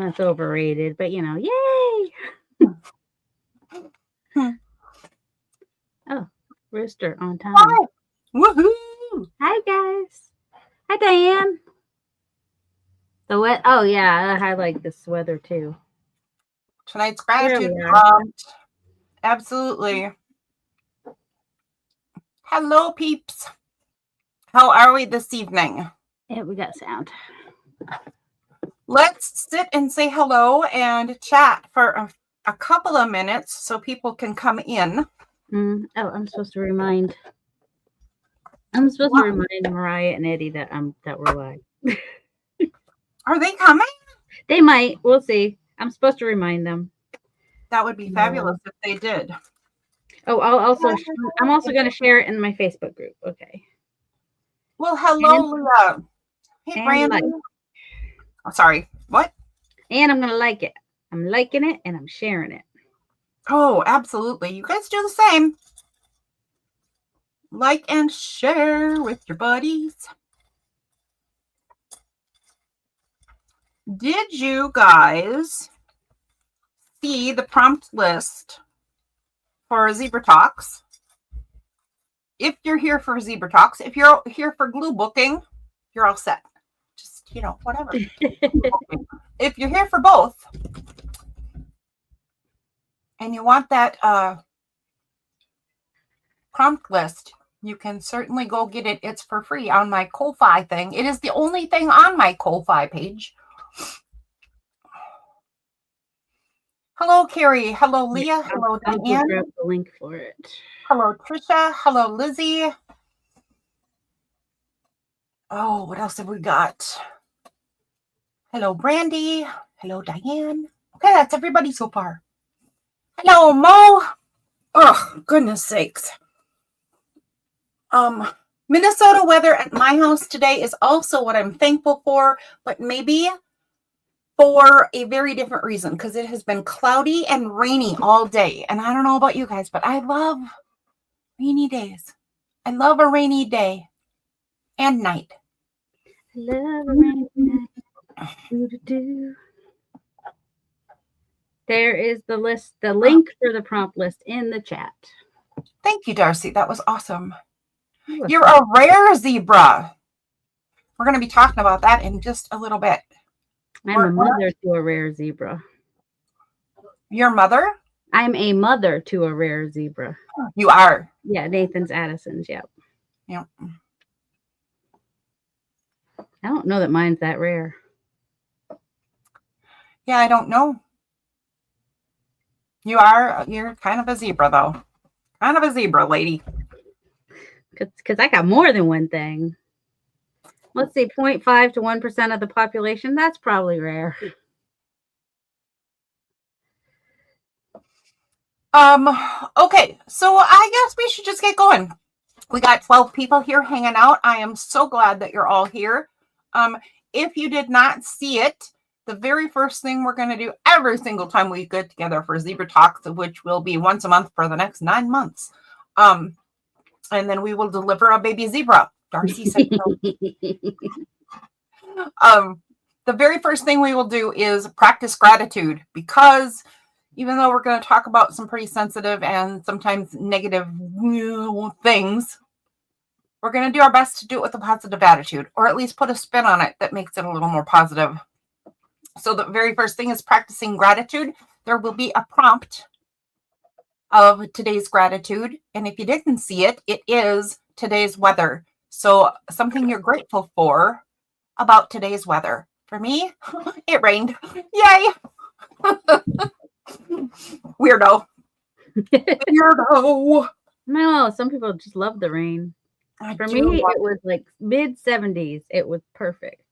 it's overrated, but yay! Oh, rooster on time. Hi. Woohoo! Hi guys. Hi Diane. Oh yeah, I like this weather too. Tonight's gratitude prompt. Absolutely. Hello, peeps. How are we this evening? Yeah, we got sound. Let's sit and say hello and chat for a couple of minutes so people can come in. Oh, I'm supposed to remind Mariah and Eddie that we're live. Are they coming? They might. We'll see. I'm supposed to remind them. That would be fabulous if they did. Oh, I'm also going to share it in my Facebook group. Okay. Well, hello, Leah. Hey, Brandon. Oh, sorry. What? And I'm going to like it. I'm liking it and I'm sharing it. Oh, absolutely. You guys do the same. Like and share with your buddies. Did you guys see the prompt list for Zebra Talks? If you're here for Zebra Talks, if you're here for glue booking, you're all set. Just, whatever. If you're here for both and you want that prompt list, you can certainly go get it. It's for free on my Ko-Fi thing. It is the only thing on my Ko-Fi page. Hello, Carrie. Hello, Leah. Hello, Diane. I'll grab the link for it. Hello, Trisha. Hello, Lizzie. Oh, what else have we got? Hello, Brandy. Hello, Diane. Okay, that's everybody so far. Hello, Mo. Oh, goodness sakes. Minnesota weather at my house today is also what I'm thankful for, but maybe for a very different reason, because it has been cloudy and rainy all day. And I don't know about you guys, but I love rainy days. I love a rainy day and night. I love a rainy night. Do-do-do. There is the list, the link for the prompt list in the chat. Thank you, Darcy. That was awesome. You're a rare zebra. We're going to be talking about that in just a little bit. I'm a mother to a rare zebra. Your mother? I'm a mother to a rare zebra. You are? Yeah, Nathan's Addison's. Yep. Yep. I don't know that mine's that rare. Yeah, I don't know. You're kind of a zebra, though. Kind of a zebra, lady. Because I got more than one thing. Let's see, 0.5 to 1% of the population. That's probably rare. Okay, so I guess we should just get going. We got 12 people here hanging out. I am so glad that you're all here. If you did not see it, the very first thing we're going to do every single time we get together for Zebra Talks, which will be once a month for the next 9 months. And then we will deliver a baby zebra. Darcy said so. The very first thing we will do is practice gratitude, because even though we're going to talk about some pretty sensitive and sometimes negative things, we're going to do our best to do it with a positive attitude, or at least put a spin on it that makes it a little more positive. So the very first thing is practicing gratitude. There will be a prompt of today's gratitude. And if you didn't see it, it is today's weather. So something you're grateful for about today's weather. For me, it rained. Yay! Weirdo. Weirdo. No, some people just love the rain. For me, it was like mid-70s. It was perfect.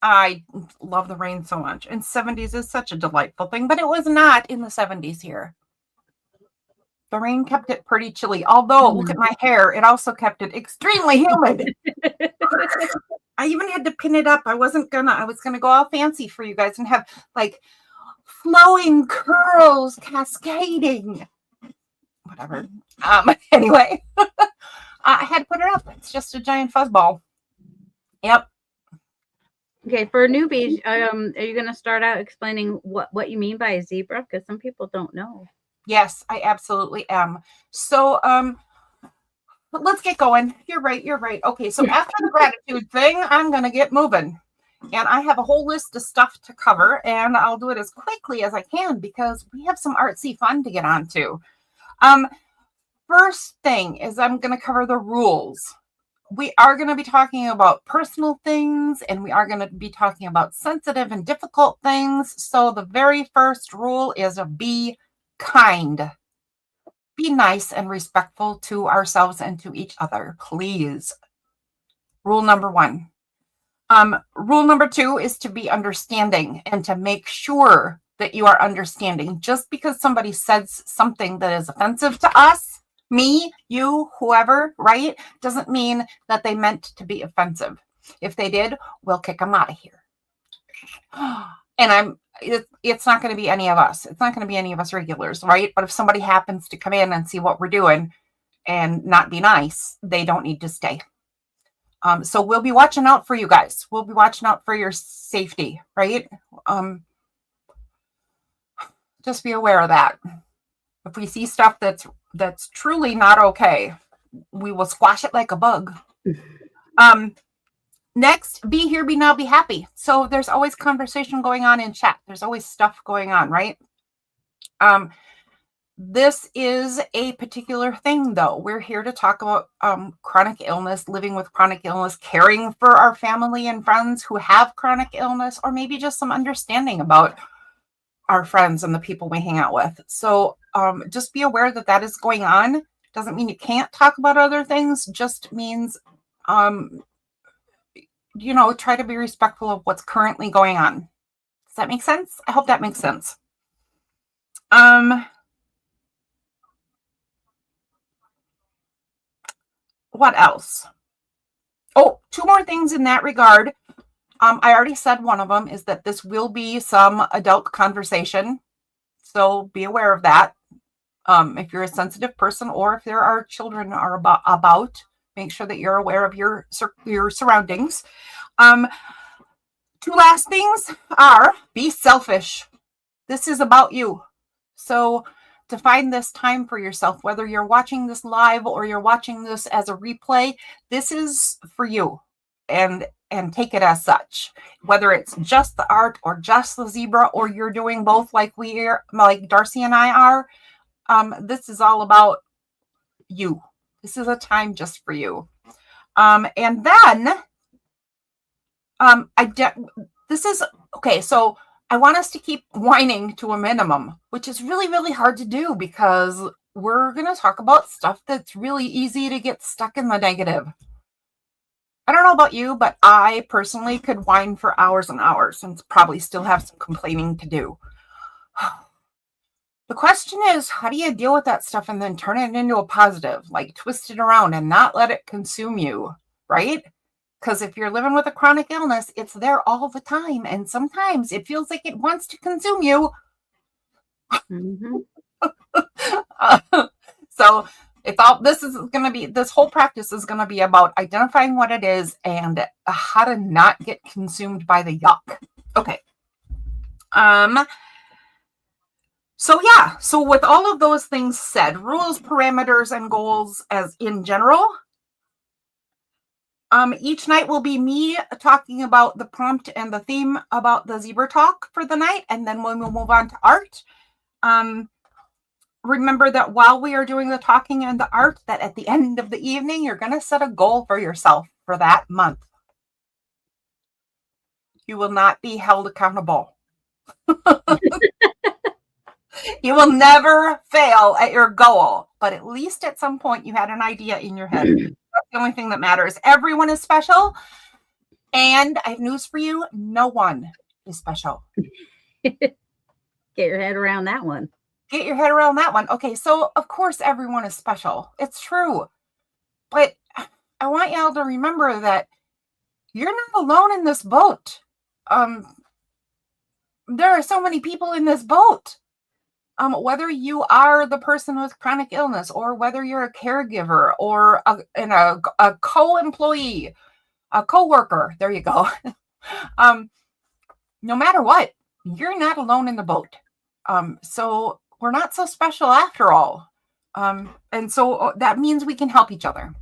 I love the rain so much. And 70s is such a delightful thing, but it was not in the 70s here. The rain kept it pretty chilly. Although, look at my hair. It also kept it extremely humid. I even had to pin it up. I was going to go all fancy for you guys and have like flowing curls cascading. Whatever. Anyway, I had to put it up. It's just a giant fuzzball. Yep. Okay, for newbies, are you going to start out explaining what you mean by a zebra? Because some people don't know. Yes, I absolutely am. So, let's get going. You're right. You're right. Okay, so after the gratitude thing, I'm going to get moving. And I have a whole list of stuff to cover, and I'll do it as quickly as I can because we have some artsy fun to get on to. First thing is I'm going to cover the rules. We are going to be talking about personal things, and we are going to be talking about sensitive and difficult things. So the very first rule is be kind. Be nice and respectful to ourselves and to each other, please. Rule number 1. Rule number 2 is to be understanding and to make sure that you are understanding. Just because somebody says something that is offensive to us, me, you, whoever, right, doesn't mean that they meant to be offensive. If they did, we'll kick them out of here. And it's not going to be any of us. It's not going to be any of us regulars, right? But if somebody happens to come in and see what we're doing and not be nice, they don't need to stay. So we'll be watching out for you guys. We'll be watching out for your safety, right? Just be aware of that. If we see stuff that's truly not okay, we will squash it like a bug. Next, be here, be now, be happy. So there's always conversation going on in chat. There's always stuff going on, right? This is a particular thing, though. We're here to talk about chronic illness, living with chronic illness, caring for our family and friends who have chronic illness, or maybe just some understanding about our friends and the people we hang out with. So just be aware that that is going on. Doesn't mean you can't talk about other things, just means try to be respectful of what's currently going on. Does that make sense? I hope that makes sense. What else? Oh, 2 more things in that regard. I already said one of them is that this will be some adult conversation. So be aware of that. If you're a sensitive person or if there are children are about, make sure that you're aware of your surroundings. 2 last things are be selfish. This is about you. So to find this time for yourself, whether you're watching this live or you're watching this as a replay, this is for you, and take it as such. Whether it's just the art or just the zebra, or you're doing both like Darcy and I are, this is all about you. This is a time just for you. And then this is okay. So I want us to keep whining to a minimum, which is really, really hard to do because we're going to talk about stuff that's really easy to get stuck in the negative. I don't know about you, but I personally could whine for hours and hours and probably still have some complaining to do. The question is, how do you deal with that stuff and then turn it into a positive, like twist it around and not let it consume you, right? Because if you're living with a chronic illness, it's there all the time. And sometimes it feels like it wants to consume you. Mm-hmm. So this whole practice is going to be about identifying what it is and how to not get consumed by the yuck. Okay. So with all of those things said, rules, parameters, and goals as in general, each night will be me talking about the prompt and the theme about the zebra talk for the night, and then when we'll move on to art. Remember that while we are doing the talking and the art, that at the end of the evening, you're going to set a goal for yourself for that month. You will not be held accountable. You will never fail at your goal, but at least at some point you had an idea in your head. That's the only thing that matters. Everyone is special. And I have news for you. No one is special. Get your head around that one. Get your head around that one. Okay, so of course everyone is special. It's true. But I want y'all to remember that you're not alone in this boat. There are so many people in this boat. Whether you are the person with chronic illness, or whether you're a caregiver, or a co-employee, a co-worker, there you go. No matter what, you're not alone in the boat. So we're not so special after all. And so that means we can help each other.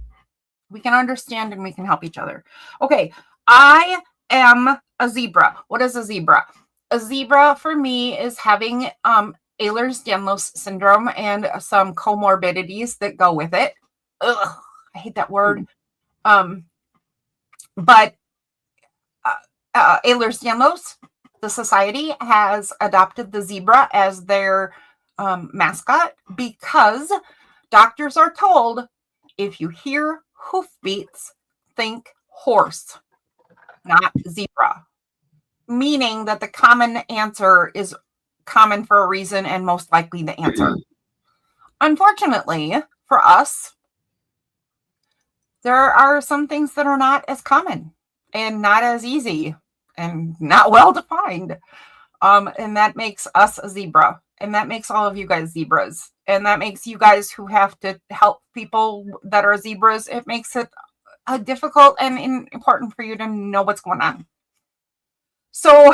We can understand and we can help each other. Okay, I am a zebra. What is a zebra? A zebra for me is having Ehlers-Danlos syndrome and some comorbidities that go with it. Ugh, I hate that word. But Ehlers-Danlos, the society has adopted the zebra as their mascot because doctors are told if you hear hoofbeats, think horse, not zebra. Meaning that the common answer is common for a reason and most likely the answer. Unfortunately for us, there are some things that are not as common and not as easy and not well defined. And that makes us a zebra. And that makes all of you guys zebras. And that makes you guys who have to help people that are zebras, it makes it difficult and important for you to know what's going on. So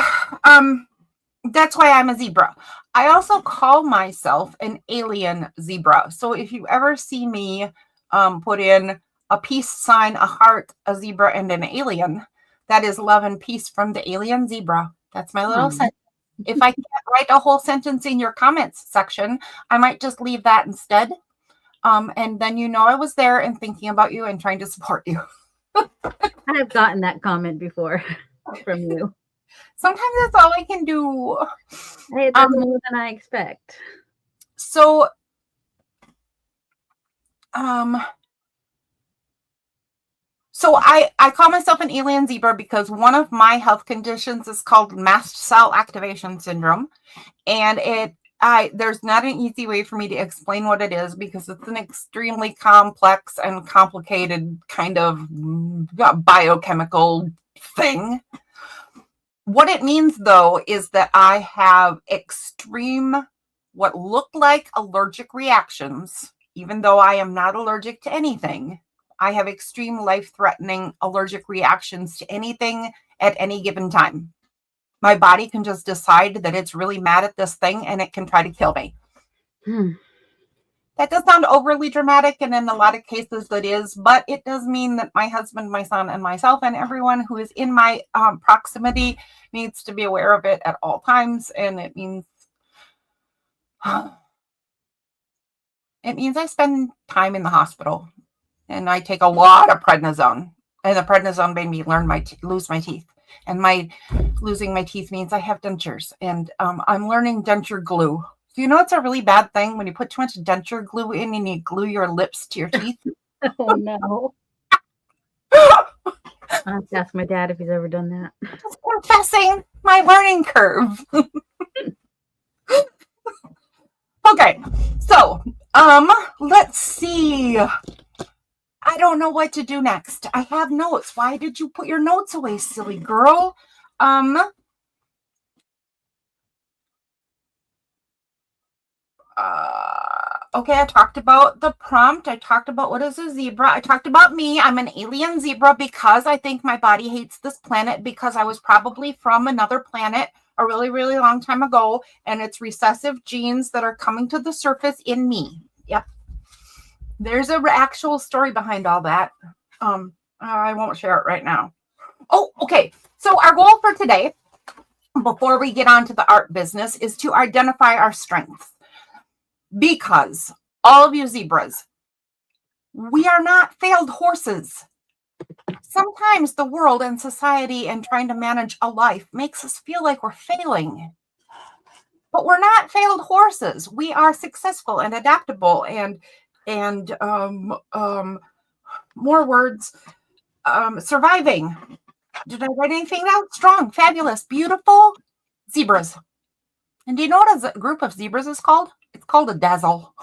that's why I'm a zebra. I also call myself an alien zebra. So if you ever see me put in a peace sign, a heart, a zebra, and an alien, that is love and peace from the alien zebra. That's my little sentence. If I can't write a whole sentence in your comments section, I might just leave that instead. And then you know I was there and thinking about you and trying to support you. I have gotten that comment before from you. Sometimes that's all I can do. Hey, that's more than I expect. So, I call myself an alien zebra because one of my health conditions is called mast cell activation syndrome. And there's not an easy way for me to explain what it is because it's an extremely complex and complicated kind of biochemical thing. What it means, though, is that I have extreme, what look like allergic reactions, even though I am not allergic to anything. I have extreme life-threatening allergic reactions to anything at any given time. My body can just decide that it's really mad at this thing and it can try to kill me. That does sound overly dramatic, and in a lot of cases it is, but it does mean that my husband, my son, and myself, and everyone who is in my proximity needs to be aware of it at all times. And it means I spend time in the hospital, and I take a lot of prednisone, and the prednisone made me lose my teeth. And my losing my teeth means I have dentures, and I'm learning denture glue. Do you know it's a really bad thing when you put too much denture glue in and you glue your lips to your teeth? Oh, no. I have to ask my dad if he's ever done that. Just confessing my learning curve. Okay, so let's see. I don't know what to do next. I have notes. Why did you put your notes away, silly girl? Okay, I talked about the prompt. I talked about what is a zebra. I talked about me. I'm an alien zebra because I think my body hates this planet because I was probably from another planet a really, really long time ago, and it's recessive genes that are coming to the surface in me. Yep. There's an actual story behind all that. I won't share it right now. Oh, okay. So our goal for today, before we get on to the art business, is to identify our strengths. Because all of you zebras, we are not failed horses. Sometimes the world and society and trying to manage a life makes us feel like we're failing. But we're not failed horses. We are successful and adaptable and more words, surviving. Did I write anything down? Strong, fabulous, beautiful zebras. And do you know what a group of zebras is called? It's called a dazzle.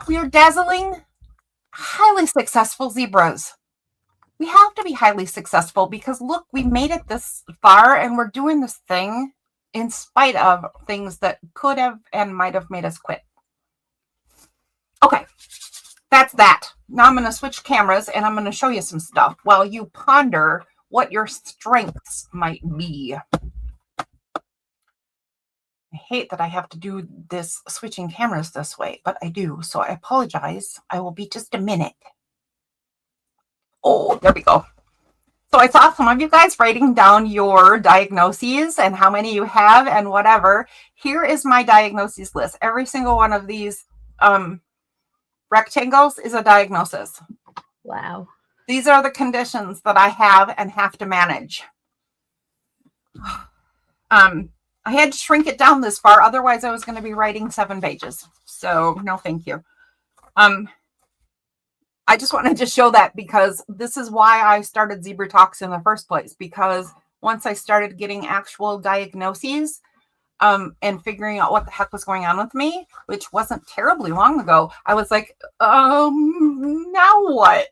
We are dazzling, highly successful zebras. We have to be highly successful because look, we made it this far and we're doing this thing in spite of things that could have and might have made us quit. Okay, that's that. Now I'm going to switch cameras and I'm going to show you some stuff while you ponder what your strengths might be. I hate that I have to do this switching cameras this way, but I do. So I apologize. I will be just a minute. Oh, there we go. So I saw some of you guys writing down your diagnoses and how many you have and whatever. Here is my diagnoses list. Every single one of these rectangles is a diagnosis. Wow. These are the conditions that I have and have to manage. I had to shrink it down this far. Otherwise, I was going to be writing 7 pages. So no, thank you. I just wanted to show that because this is why I started Zebra Talks in the first place. Because once I started getting actual diagnoses and figuring out what the heck was going on with me, which wasn't terribly long ago, I was like, now what?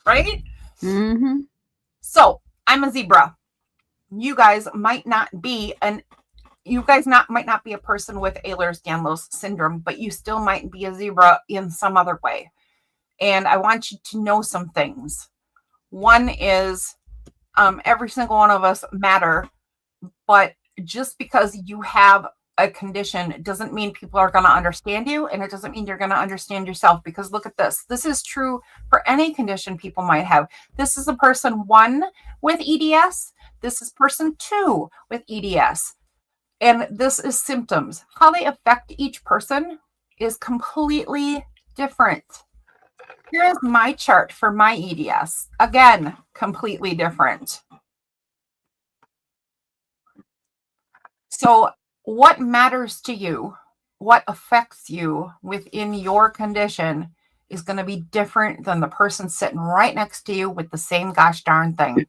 Right? Mm-hmm. So I'm a zebra. You guys might not be might not be a person with Ehlers-Danlos syndrome, but you still might be a zebra in some other way. And I want you to know some things. One is every single one of us matter, but just because you have a condition doesn't mean people are going to understand you, and it doesn't mean you're going to understand yourself. Because look at this. This is true for any condition people might have. This is a person 1 with EDS. This is person 2 with EDS. And this is symptoms. How they affect each person is completely different. Here is my chart for my EDS. Again, completely different. So what matters to you, what affects you within your condition is going to be different than the person sitting right next to you with the same gosh darn thing.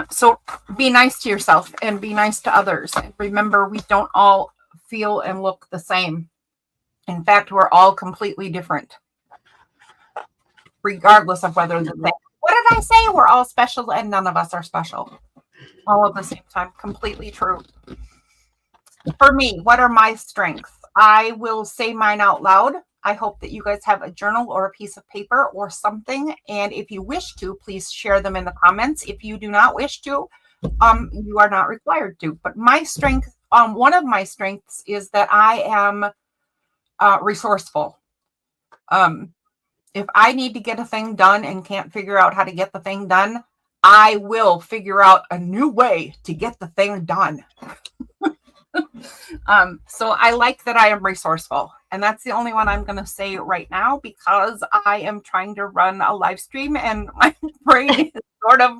So be nice to yourself and be nice to others. And remember, we don't all feel and look the same. In fact, we're all completely different, regardless of whether the thing. What did I say? We're all special and none of us are special. All at the same time. Completely true. For me, what are my strengths? I will say mine out loud. I hope that you guys have a journal or a piece of paper or something. And if you wish to, please share them in the comments. If you do not wish to, you are not required to. But my strength, one of my strengths is that I am resourceful. If I need to get a thing done and can't figure out how to get the thing done, I will figure out a new way to get the thing done. So I like that I am resourceful, and that's the only one I'm going to say right now because I am trying to run a live stream and my brain is sort of,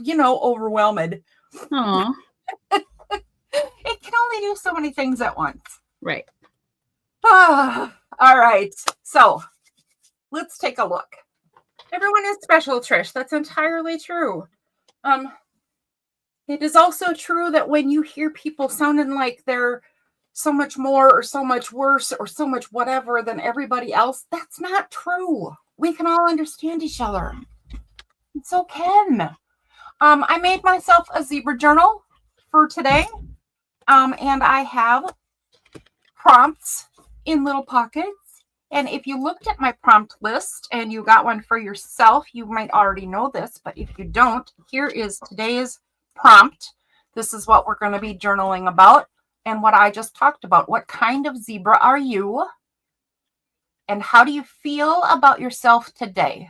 overwhelmed. Aww. It can only do so many things at once. Right. All right. So let's take a look. Everyone is special, Trish. That's entirely true. It is also true that when you hear people sounding like they're so much more or so much worse or so much whatever than everybody else, that's not true. We can all understand each other. So can. I made myself a zebra journal for today. And I have prompts in little pockets. And if you looked at my prompt list and you got one for yourself, you might already know this. But if you don't, here is today's prompt. This is what we're going to be journaling about and what I just talked about. What kind of zebra are you? And how do you feel about yourself today?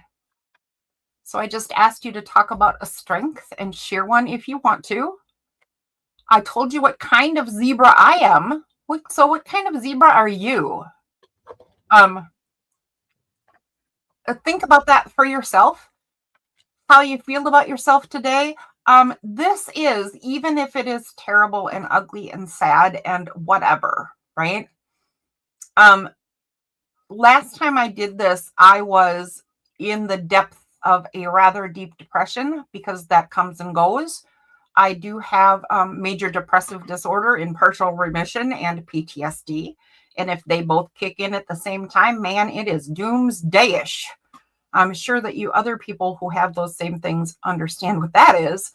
So I just asked you to talk about a strength and share one if you want to. I told you what kind of zebra I am. So what kind of zebra are you? Think about that for yourself. How you feel about yourself today. This is, even if it is terrible and ugly and sad and whatever, right? Last time I did this, I was in the depth of a rather deep depression because that comes and goes. I do have major depressive disorder in partial remission and PTSD. And if they both kick in at the same time, man, it is doomsday-ish. I'm sure that you other people who have those same things understand what that is.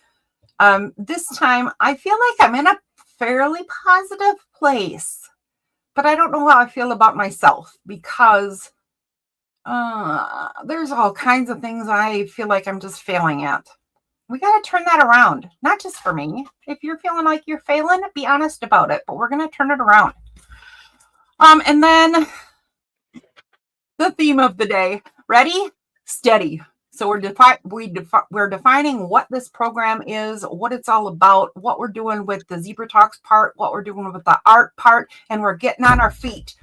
This time, I feel like I'm in a fairly positive place. But I don't know how I feel about myself because there's all kinds of things I feel like I'm just failing at. We got to turn that around, not just for me. If you're feeling like you're failing, be honest about it, but we're going to turn it around. And then the theme of the day, ready, steady. So we're defining what this program is, what it's all about, what we're doing with the Zebra Talks part, what we're doing with the art part, and we're getting on our feet.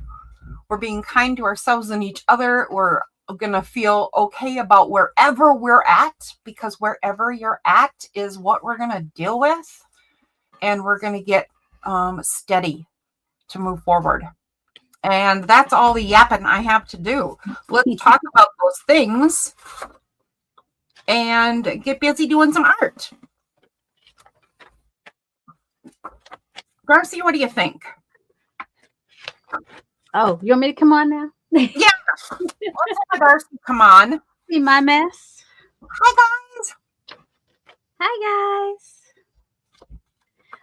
We're being kind to ourselves and each other. We're going to feel okay about wherever we're at, because wherever you're at is what we're going to deal with. And we're going to get steady to move forward. And that's all the yapping I have to do. Let's talk about those things and get busy doing some art. Darcy, what do you think? Oh, you want me to come on now? Yeah. Let's have Darcy come on. See my mess. Hi, guys. Hi, guys.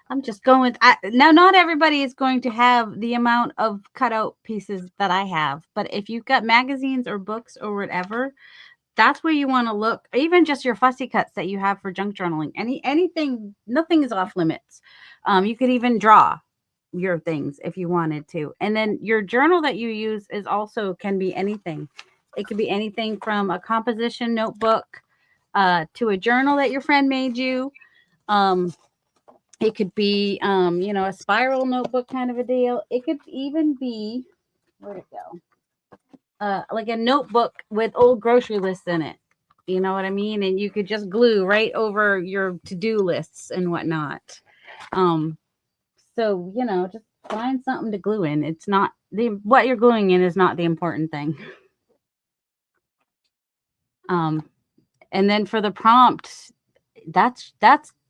I'm just going with, now not everybody is going to have the amount of cutout pieces that I have, but if you've got magazines or books or whatever, that's where you want to look. Even just your fussy cuts that you have for junk journaling, anything, nothing is off limits. You could even draw your things if you wanted to. And then your journal that you use is also can be anything. It could be anything from a composition notebook to a journal that your friend made you. It could be, a spiral notebook kind of a deal. It could even be, where'd it go? Like a notebook with old grocery lists in it. You know what I mean? And you could just glue right over your to-do lists and whatnot. So, just find something to glue in. It's not what you're gluing in is not the important thing. And then for the prompt, that's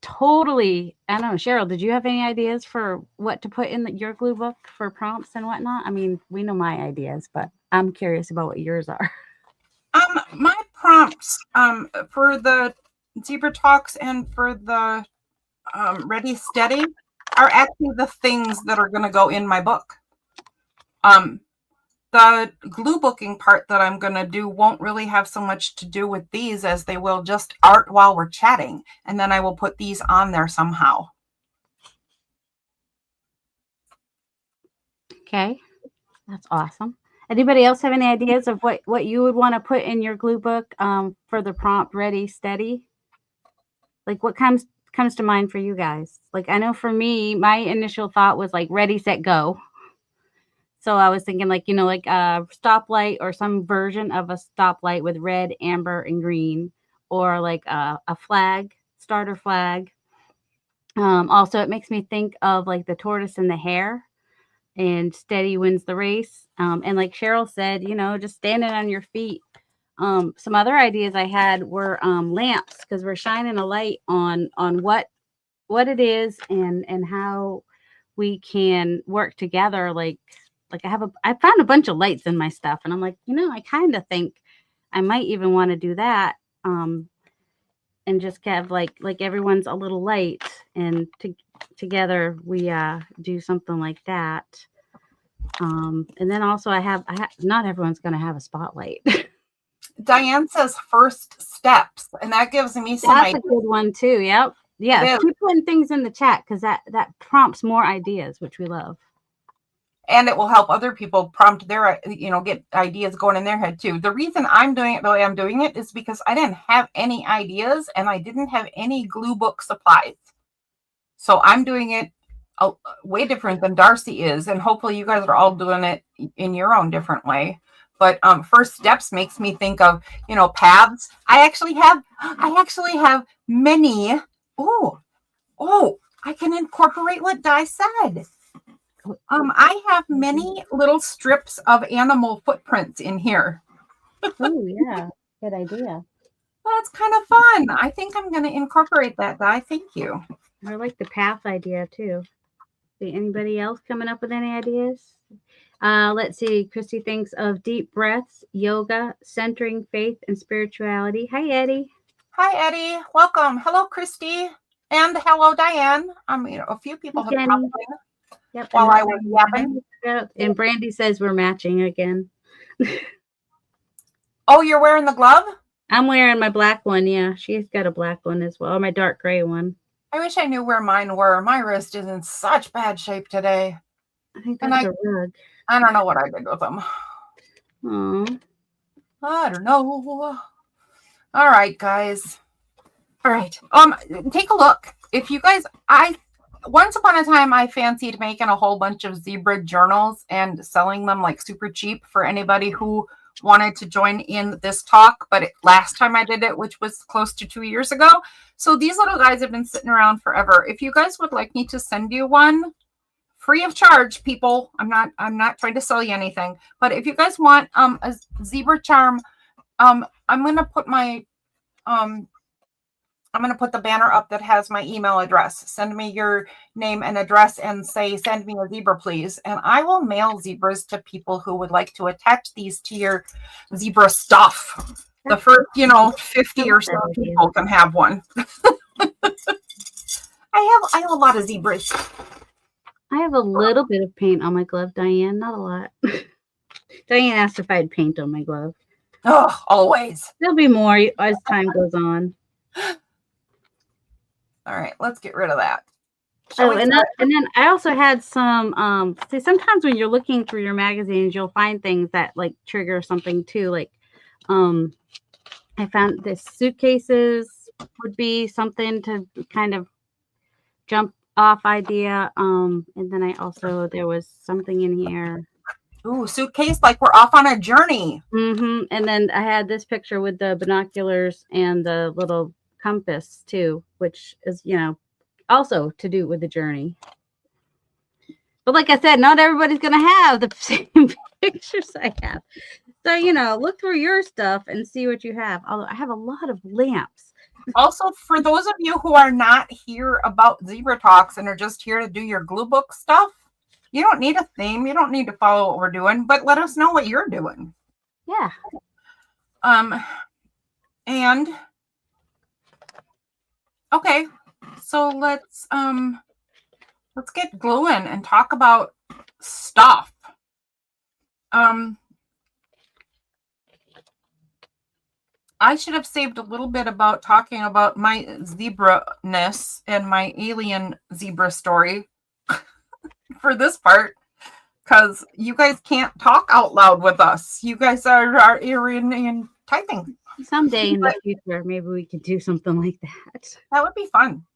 totally, I don't know, Cheryl, did you have any ideas for what to put in your glue book for prompts and whatnot? I mean, we know my ideas, but I'm curious about what yours are. My prompts for the Zebra Talks and for the Ready Steady are actually the things that are going to go in my book. The glue booking part that I'm going to do won't really have so much to do with these as they will just art while we're chatting. And then I will put these on there somehow. Okay. That's awesome. Anybody else have any ideas of what you would want to put in your glue book for the prompt Ready, Steady? Like what comes to mind for you guys? Like I know for me, my initial thought was like ready, set, go. So I was thinking like, like a stoplight or some version of a stoplight with red, amber, and green, or like a flag, starter flag. Also, it makes me think of like the tortoise and the hare, and steady wins the race. And like Cheryl said, just standing on your feet. Some other ideas I had were lamps, because we're shining a light on what it is and how we can work together. Like I found a bunch of lights in my stuff, and I'm like, I kind of think I might even want to do that. And just have like everyone's a little light, and together we do something like that. And then also I have not everyone's going to have a spotlight. Diane says first steps, and that gives me some That's ideas. a good one too. Yep. Yeah. Keep putting things in the chat, because that prompts more ideas, which we love. And it will help other people prompt their, get ideas going in their head too. The reason I'm doing it the way I'm doing it is because I didn't have any ideas and I didn't have any glue book supplies. So I'm doing it way different than Darcy is. And hopefully you guys are all doing it in your own different way. But first steps makes me think of, paths. I actually have many. Oh, I can incorporate what Di said. I have many little strips of animal footprints in here. Oh, yeah. Good idea. That's kind of fun. I think I'm going to incorporate that, Di. Thank you. I like the path idea, too. See, anybody else coming up with any ideas? Let's see. Christy thinks of deep breaths, yoga, centering faith and spirituality. Hi, Eddie. Hi, Eddie. Welcome. Hello, Christy. And hello, Diane. A few people have popped in. Yep. While I was yapping. And Brandy says we're matching again. Oh, you're wearing the glove? I'm wearing my black one. Yeah, she's got a black one as well. My dark gray one. I wish I knew where mine were. My wrist is in such bad shape today. I think that's a rug. I don't know what I did with them. Oh. I don't know. All right, guys. All right. Take a look. If you guys, once upon a time I fancied making a whole bunch of zebra journals and selling them like super cheap for anybody who wanted to join in this talk, but last time I did it, which was close to 2 years ago. So these little guys have been sitting around forever. If you guys would like me to send you one free of charge, people, I'm not trying to sell you anything, but if you guys want a zebra charm, I'm going to put my I'm going to put the banner up that has my email address. Send me your name and address and say, send me a zebra, please. And I will mail zebras to people who would like to attach these to your zebra stuff. The first, 50 or so people can have one. I have a lot of zebras. I have a little bit of paint on my glove, Diane. Not a lot. Diane asked if I had paint on my glove. Oh, always. There'll be more as time goes on. All right, let's get rid of that. And then I also had some see, sometimes when you're looking through your magazines, you'll find things that like trigger something too. Like I found this suitcases would be something to kind of jump off idea. And then there was something in here. Ooh, suitcase, like we're off on a journey. And then I had this picture with the binoculars and the little compass too, which is, also to do with the journey. But like I said, not everybody's going to have the same pictures I have. So, look through your stuff and see what you have. Although I have a lot of lamps. Also, for those of you who are not here about Zebra Talks and are just here to do your glue book stuff, you don't need a theme. You don't need to follow what we're doing, but let us know what you're doing. Yeah. And okay, so let's get gluing and talk about stuff. I should have saved a little bit about talking about my zebra-ness and my alien zebra story for this part, because you guys can't talk out loud with us. You guys are in typing. Someday in the future, maybe we could do something like that. That would be fun.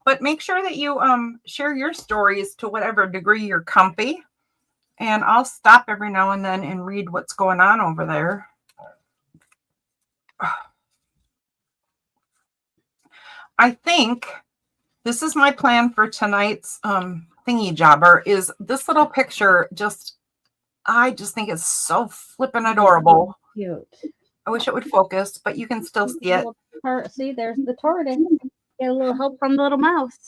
But make sure that you share your stories to whatever degree you're comfy. And I'll stop every now and then and read what's going on over there. I think this is my plan for tonight's thingy jobber. Is this little picture I just think it's so flippin' adorable. Cute. I wish it would focus, but you can still see it. See, there's the tortoise. Get a little help from the little mouse.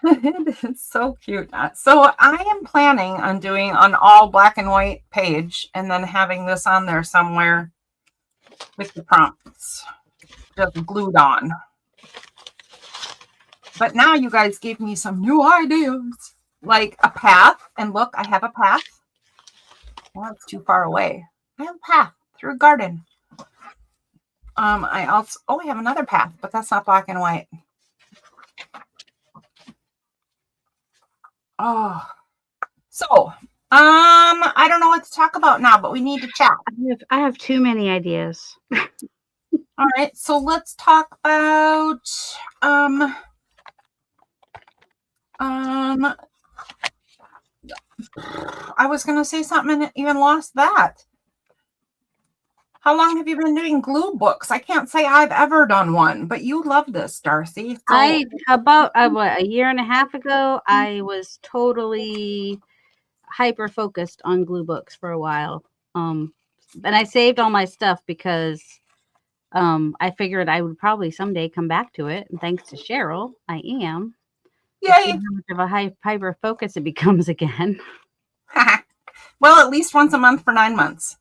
It is so cute. So I am planning on doing an all black and white page and then having this on there somewhere with the prompts just glued on. But now you guys gave me some new ideas, like a path. And look, I have a path. Well, it's too far away. I have a path through a garden. I have another path, but that's not black and white. Oh, so I don't know what to talk about now, but we need to chat. I have too many ideas. All right, so let's talk about I was going to say something and even lost that. How long have you been doing glue books? I can't say I've ever done one, but you love this, Darcy. So. About a year and a half ago, I was totally hyper focused on glue books for a while. And I saved all my stuff because I figured I would probably someday come back to it. And thanks to Cheryl, I am. Yay! How much of a hyper focus it becomes again. Well, at least once a month for 9 months.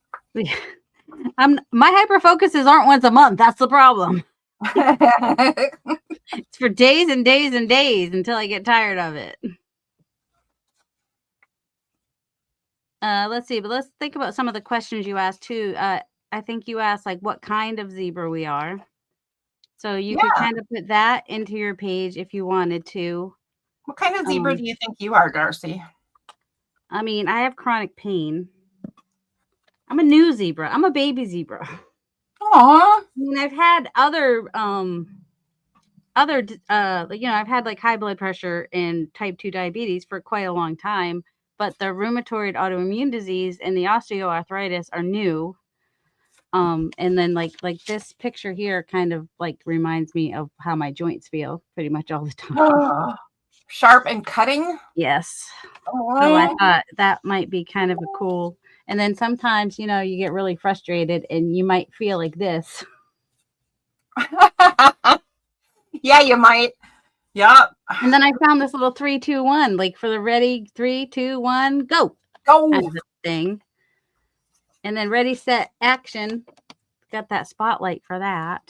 My hyper focuses aren't once a month. That's the problem. It's for days and days and days until I get tired of it. Let's see, but let's think about some of the questions you asked too. I think you asked like what kind of zebra we are. So you could Yeah. kind of put that into your page if you wanted to. What kind of zebra do you think you are, Darcy? I mean, I have chronic pain. I'm a new zebra. I'm a baby zebra. Aw. I mean, I've had other I've had like high blood pressure and type 2 diabetes for quite a long time, but the rheumatoid autoimmune disease and the osteoarthritis are new. And then like this picture here kind of like reminds me of how my joints feel pretty much all the time. Sharp and cutting? Yes. So I Aw. thought that might be kind of a cool. And then sometimes, you get really frustrated and you might feel like this. Yeah, you might. Yep. And then I found this little 3, 2, 1, like for the ready 3, 2, 1, go Go. kind of thing. And then ready, set, action. Got that spotlight for that.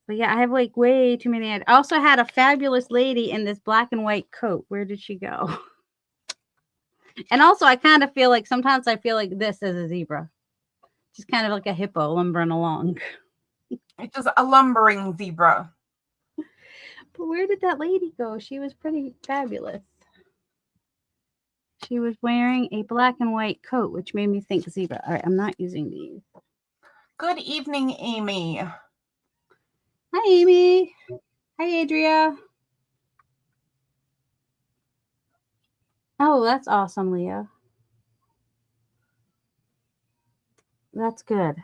But yeah, I have like way too many. I also had a fabulous lady in this black and white coat. Where did she go? And also, I kind of feel like sometimes I feel like this as a zebra. Just kind of like a hippo lumbering along. It's just a lumbering zebra. But where did that lady go? She was pretty fabulous. She was wearing a black and white coat, which made me think zebra. All right, I'm not using these. Good evening, Amy. Hi, Amy. Hi, Adria. Oh, that's awesome, Leah. That's good.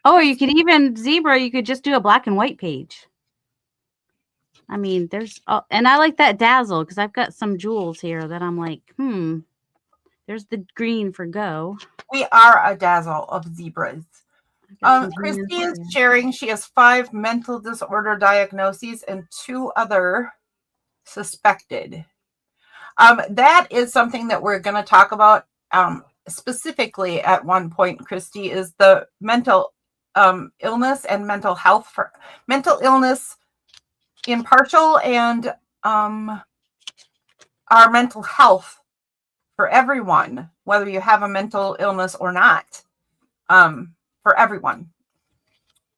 Oh, you could even zebra. You could just do a black and white page. I mean, and I like that dazzle because I've got some jewels here that I'm like, there's the green for go. We are a dazzle of zebras. Christy is sharing she has 5 mental disorder diagnoses and 2 other suspected. That is something that we're going to talk about specifically at one point, Christy, is the mental illness and mental health. For mental illness impartial and our mental health for everyone, whether you have a mental illness or not, for everyone.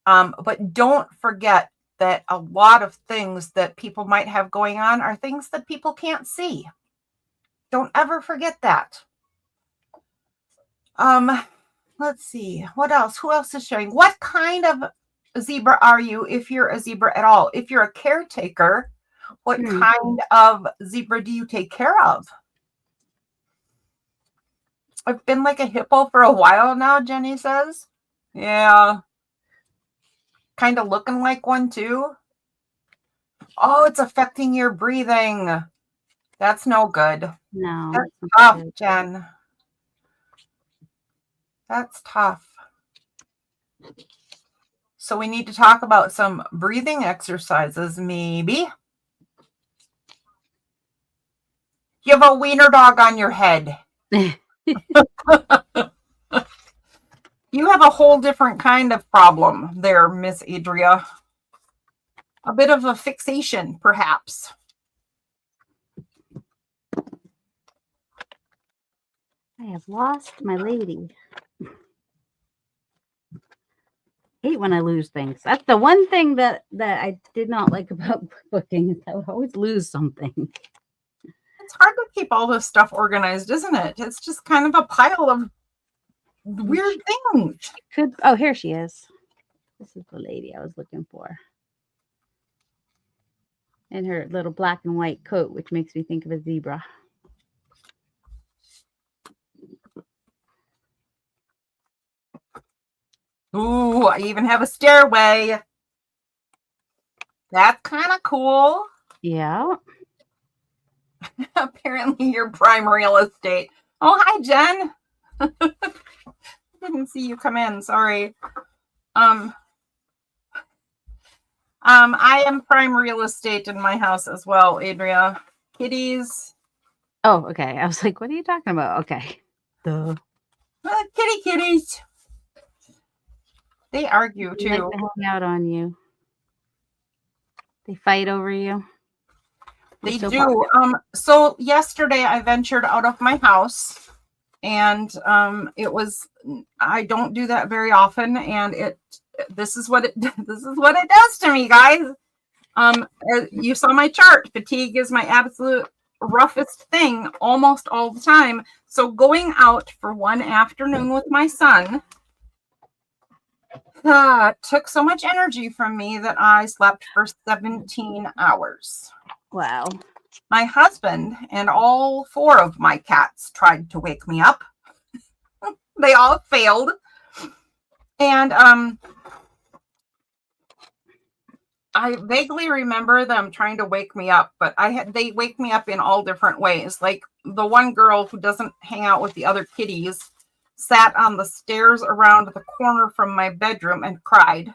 But don't forget that a lot of things that people might have going on are things that people can't see. Don't ever forget that. Let's see. What else? Who else is sharing? What kind of zebra are you if you're a zebra at all? If you're a caretaker, what kind of zebra do you take care of? I've been like a hippo for a while now, Jenny says. Yeah. Kind of looking like one too. Oh, it's affecting your breathing. That's no good. No. That's tough, Jen. That's tough. So we need to talk about some breathing exercises, maybe. You have a wiener dog on your head. You have a whole different kind of problem there, Miss Adria. A bit of a fixation, perhaps. I have lost my lady. I hate when I lose things. That's the one thing that I did not like about booking is I would always lose something. It's hard to keep all this stuff organized, isn't it? It's just kind of a pile of weird things. Oh, here she is. This is the lady I was looking for. In her little black and white coat, which makes me think of a zebra. Ooh, I even have a stairway. That's kind of cool. Yeah. Apparently you're prime real estate. Oh, hi, Jen. Didn't see you come in. Sorry. I am prime real estate in my house as well, Adria. Kitties. Oh, okay. I was like, what are you talking about? Okay. Kitties. They argue too. They like to hang out on you. They fight over you. They do. So yesterday I ventured out of my house And I don't do that very often, and this is what it does to me, guys. You saw my chart. Fatigue is my absolute roughest thing almost all the time. So going out for one afternoon with my son took so much energy from me that I slept for 17 hours. Wow. My husband and all 4 of my cats tried to wake me up. They all failed. And I vaguely remember them trying to wake me up, but they wake me up in all different ways. Like the one girl who doesn't hang out with the other kitties sat on the stairs around the corner from my bedroom and cried.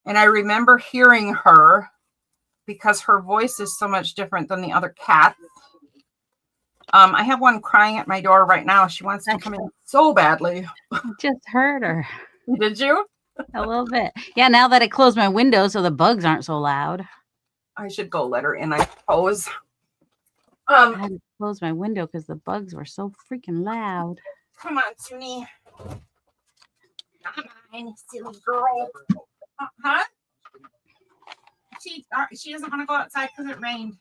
And I remember hearing her because her voice is so much different than the other cats. I have one crying at my door right now. She wants to come in so badly. I just heard her. Did you? A little bit. Yeah, now that I closed my window so the bugs aren't so loud. I should go let her in, I suppose. I had to close my window because the bugs were so freaking loud. Come on, Suni. Come on, silly girl. Huh? She doesn't want to go outside because it rained.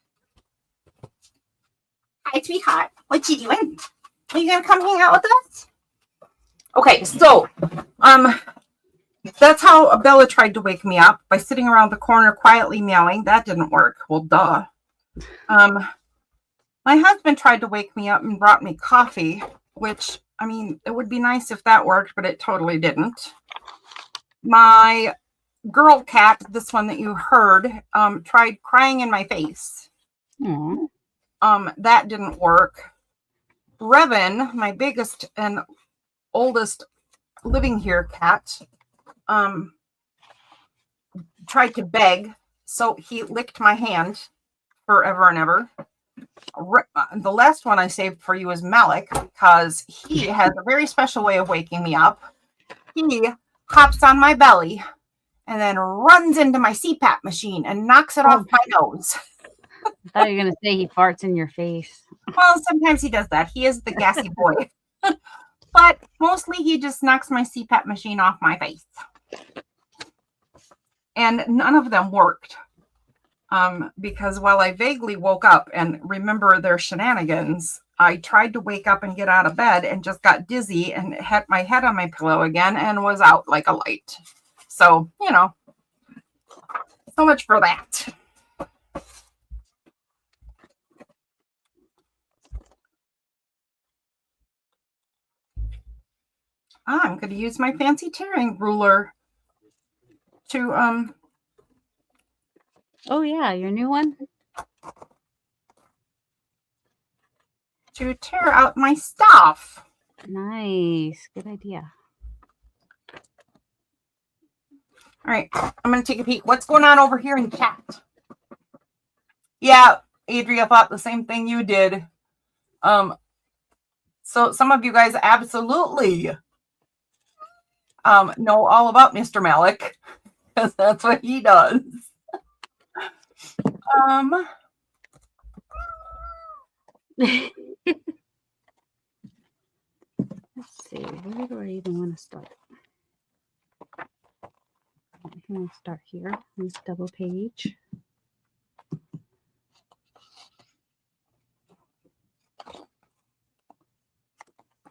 Hi, sweetheart. What you doing? Are you gonna come hang out with us? Okay, so that's how Bella tried to wake me up, by sitting around the corner quietly meowing. That didn't work. Well, duh. My husband tried to wake me up and brought me coffee, which, I mean, it would be nice if that worked, but it totally didn't. My girl cat, this one that you heard, tried crying in my face. Aww. That didn't work. Revan, my biggest and oldest living here cat, tried to beg, so he licked my hand forever and ever. The last one I saved for you is Malik, because he has a very special way of waking me up. He hops on my belly and then runs into my CPAP machine and knocks it off my nose. I thought you were going to say he farts in your face. Well, sometimes he does that. He is the gassy boy. But mostly he just knocks my CPAP machine off my face. And none of them worked. Because while I vaguely woke up and remember their shenanigans, I tried to wake up and get out of bed and just got dizzy and had my head on my pillow again and was out like a light. So, you know, so much for that. I'm going to use my fancy tearing ruler to Oh yeah, your new one? to tear out my stuff. Nice. Good idea. All right, I'm going to take a peek. What's going on over here in chat? Yeah, Adria thought the same thing you did. So some of you guys absolutely know all about Mr. Malik, because that's what he does. Let's see, where do I even want to start? I'm going to start here on this double page.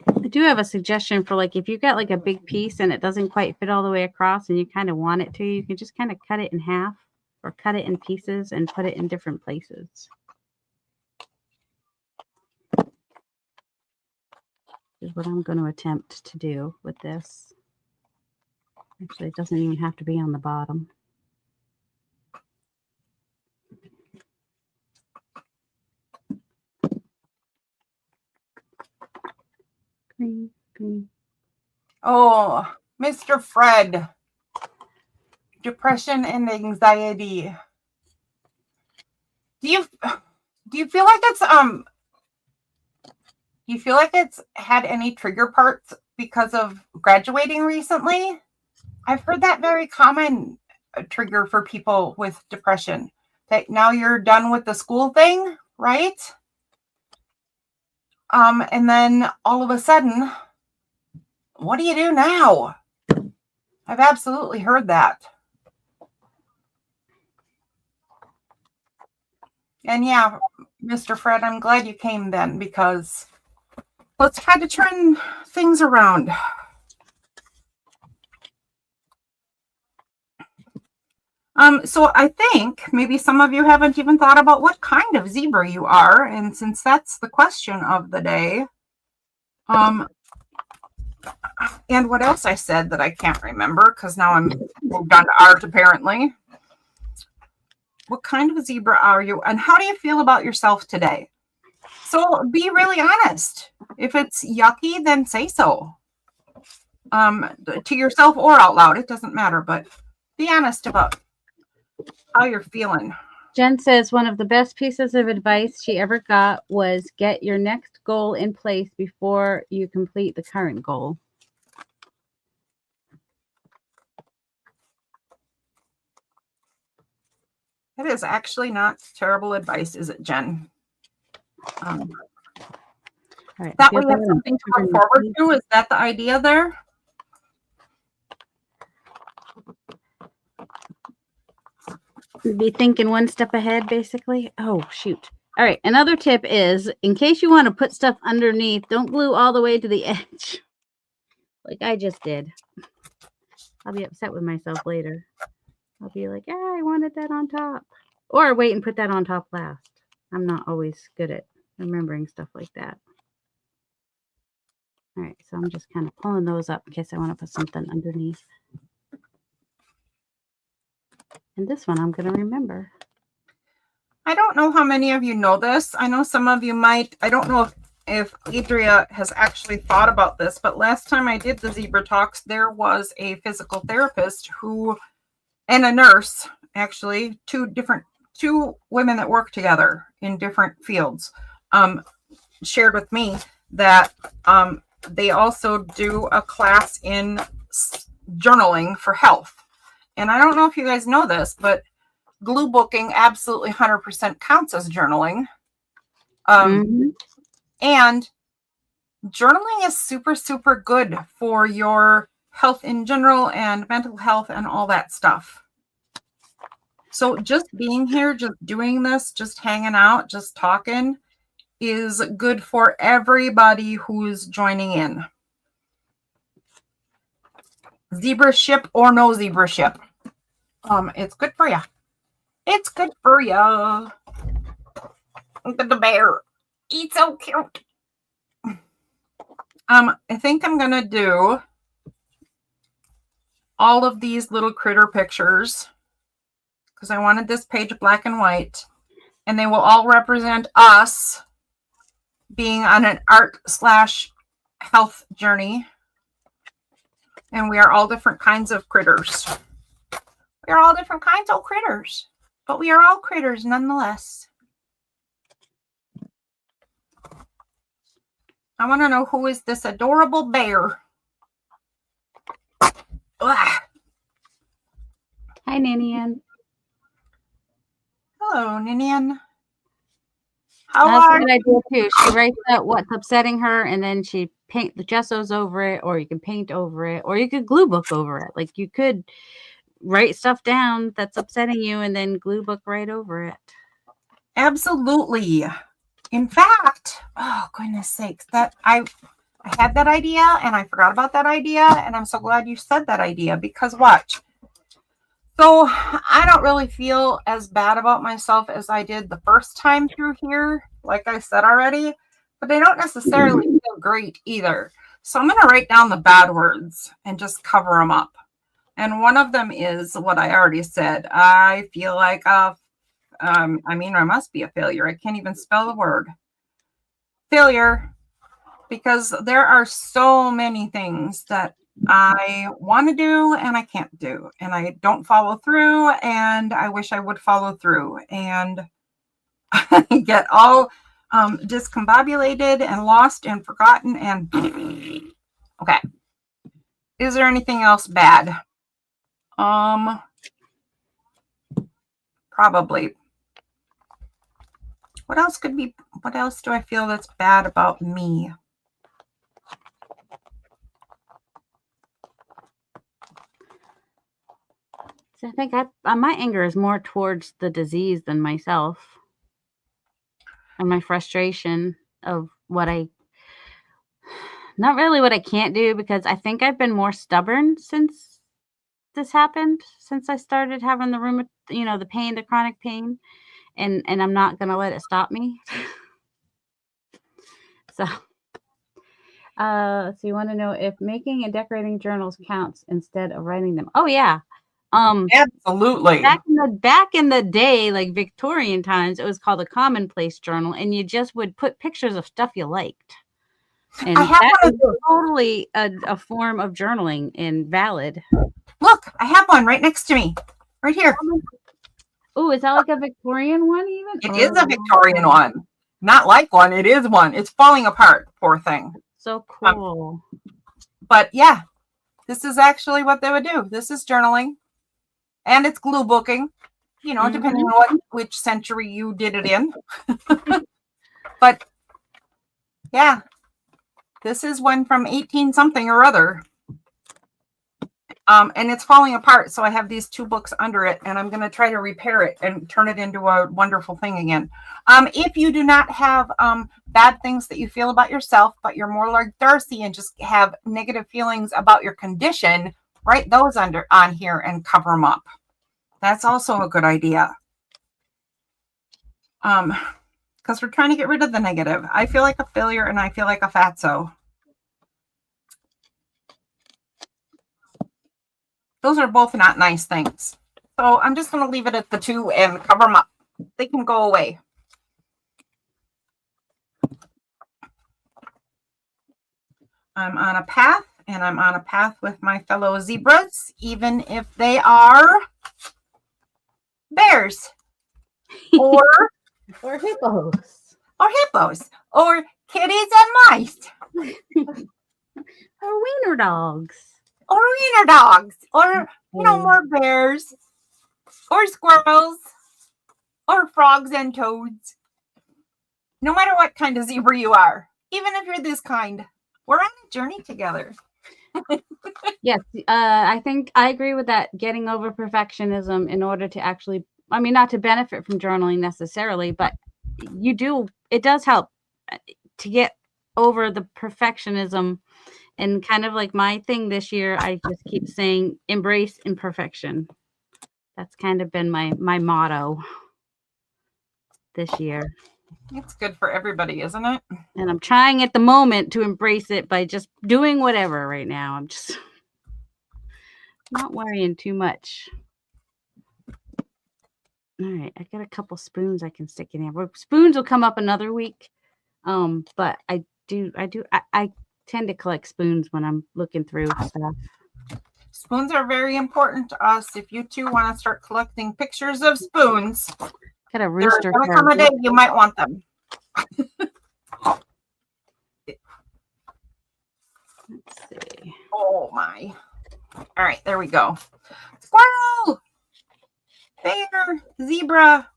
I do have a suggestion for, like, if you got like a big piece and it doesn't quite fit all the way across and you kind of want it to, you can just kind of cut it in half or cut it in pieces and put it in different places. This is what I'm going to attempt to do with this. Actually, it doesn't even have to be on the bottom. Green, green. Oh, Mr. Fred. Depression and anxiety. Do you feel like it's had any trigger parts because of graduating recently? I've heard that very common trigger for people with depression. That now you're done with the school thing, right? And then all of a sudden, what do you do now? I've absolutely heard that. And yeah, Mr. Fred, I'm glad you came then, because let's try to turn things around. So I think maybe some of you haven't even thought about what kind of zebra you are. And since that's the question of the day, and what else I said that I can't remember because now I'm moved on to art apparently. What kind of a zebra are you? And how do you feel about yourself today? So be really honest. If it's yucky, then say so. To yourself or out loud, it doesn't matter, but be honest about how you're feeling. Jen says one of the best pieces of advice she ever got was get your next goal in place before you complete the current goal. It is actually not terrible advice, is it, Jen? All right, that way you have something to look forward to. Is that the idea there? Be thinking one step ahead, basically. Oh, shoot. All right. Another tip is, in case you want to put stuff underneath, don't glue all the way to the edge. Like I just did. I'll be upset with myself later. I'll be like, I wanted that on top. Or wait and put that on top last. I'm not always good at remembering stuff like that. All right. So I'm just kind of pulling those up in case I want to put something underneath. And this one I'm going to remember. I don't know how many of you know this. I know some of you might. I don't know if Adria has actually thought about this, but last time I did the Zebra Talks, there was a physical therapist who, and a nurse, actually, two women that work together in different fields, shared with me that they also do a class in journaling for health. And I don't know if you guys know this, but glue booking absolutely 100% counts as journaling. And journaling is super, super good for your health in general and mental health and all that stuff. So just being here, just doing this, just hanging out, just talking is good for everybody who's joining in. Zebra ship or no zebra ship. It's good for you. It's good for you. Look at the bear. He's so cute. I think I'm going to do all of these little critter pictures because I wanted this page black and white, and they will all represent us being on an art/health journey. And we are all different kinds of critters. We are all different kinds of critters, but we are all critters nonetheless. I want to know who is this adorable bear. Ugh. Hi, Ninian. Hello, Ninian. How That's are a good idea too. She writes out what's upsetting her, and then she paint the gessos over it, or you can paint over it, or you could glue book over it. Like you could write stuff down that's upsetting you, and then glue book right over it. Absolutely. In fact, oh goodness sakes, that I had that idea and I forgot about that idea, and I'm so glad you said that idea because watch. So I don't really feel as bad about myself as I did the first time through here, like I said already, but I don't necessarily feel great either. So I'm going to write down the bad words and just cover them up. And one of them is what I already said. I feel like I must be a failure. I can't even spell the word failure because there are so many things that I want to do and I can't do, and I don't follow through, and I wish I would follow through, and I get all discombobulated and lost and forgotten and okay. Is there anything else bad? Probably. What else could be what else do I feel that's bad about me? So I think my anger is more towards the disease than myself, and my frustration of not really what I can't do, because I think I've been more stubborn since this happened, since I started having the the pain, the chronic pain, and I'm not gonna let it stop me. So, so you want to know if making and decorating journals counts instead of writing them? Oh yeah. Absolutely. Back in the day, like Victorian times, it was called a commonplace journal, and you just would put pictures of stuff you liked. And I have that one is of those. totally a form of journaling and valid. Look, I have one right next to me, right here. Oh, is that like a Victorian one even? It is a Victorian one. Not like one, it is one. It's falling apart, poor thing. So cool. But yeah, this is actually what they would do. This is journaling, and it's glue booking, depending on which century you did it in. But yeah, this is one from 18 something or other. And it's falling apart. So I have these 2 books under it, and I'm going to try to repair it and turn it into a wonderful thing again. If you do not have bad things that you feel about yourself, but you're more like Darcy and just have negative feelings about your condition, write those on here and cover them up. That's also a good idea. Because we're trying to get rid of the negative. I feel like a failure and I feel like a fatso. Those are both not nice things. So I'm just going to leave it at the 2 and cover them up. They can go away. I'm on a path, and I'm on a path with my fellow zebras, even if they are bears or hippos or kitties and mice or wiener dogs. Or wiener dogs, or, more bears, or squirrels, or frogs and toads. No matter what kind of zebra you are, even if you're this kind, we're on a journey together. Yes, I think I agree with that. Getting over perfectionism in order to actually, not to benefit from journaling necessarily, but it does help to get over the perfectionism. And kind of like my thing this year, I just keep saying, embrace imperfection. That's kind of been my motto this year. It's good for everybody, isn't it? And I'm trying at the moment to embrace it by just doing whatever right now. I'm just not worrying too much. All right, I got a couple spoons I can stick in here. Spoons will come up another week. But I tend to collect spoons when I'm looking through stuff. Spoons are very important to us. If you too want to start collecting pictures of spoons, got a rooster. There's come a day you might want them. Let's see. Oh my. All right, there we go. Squirrel, bear, zebra.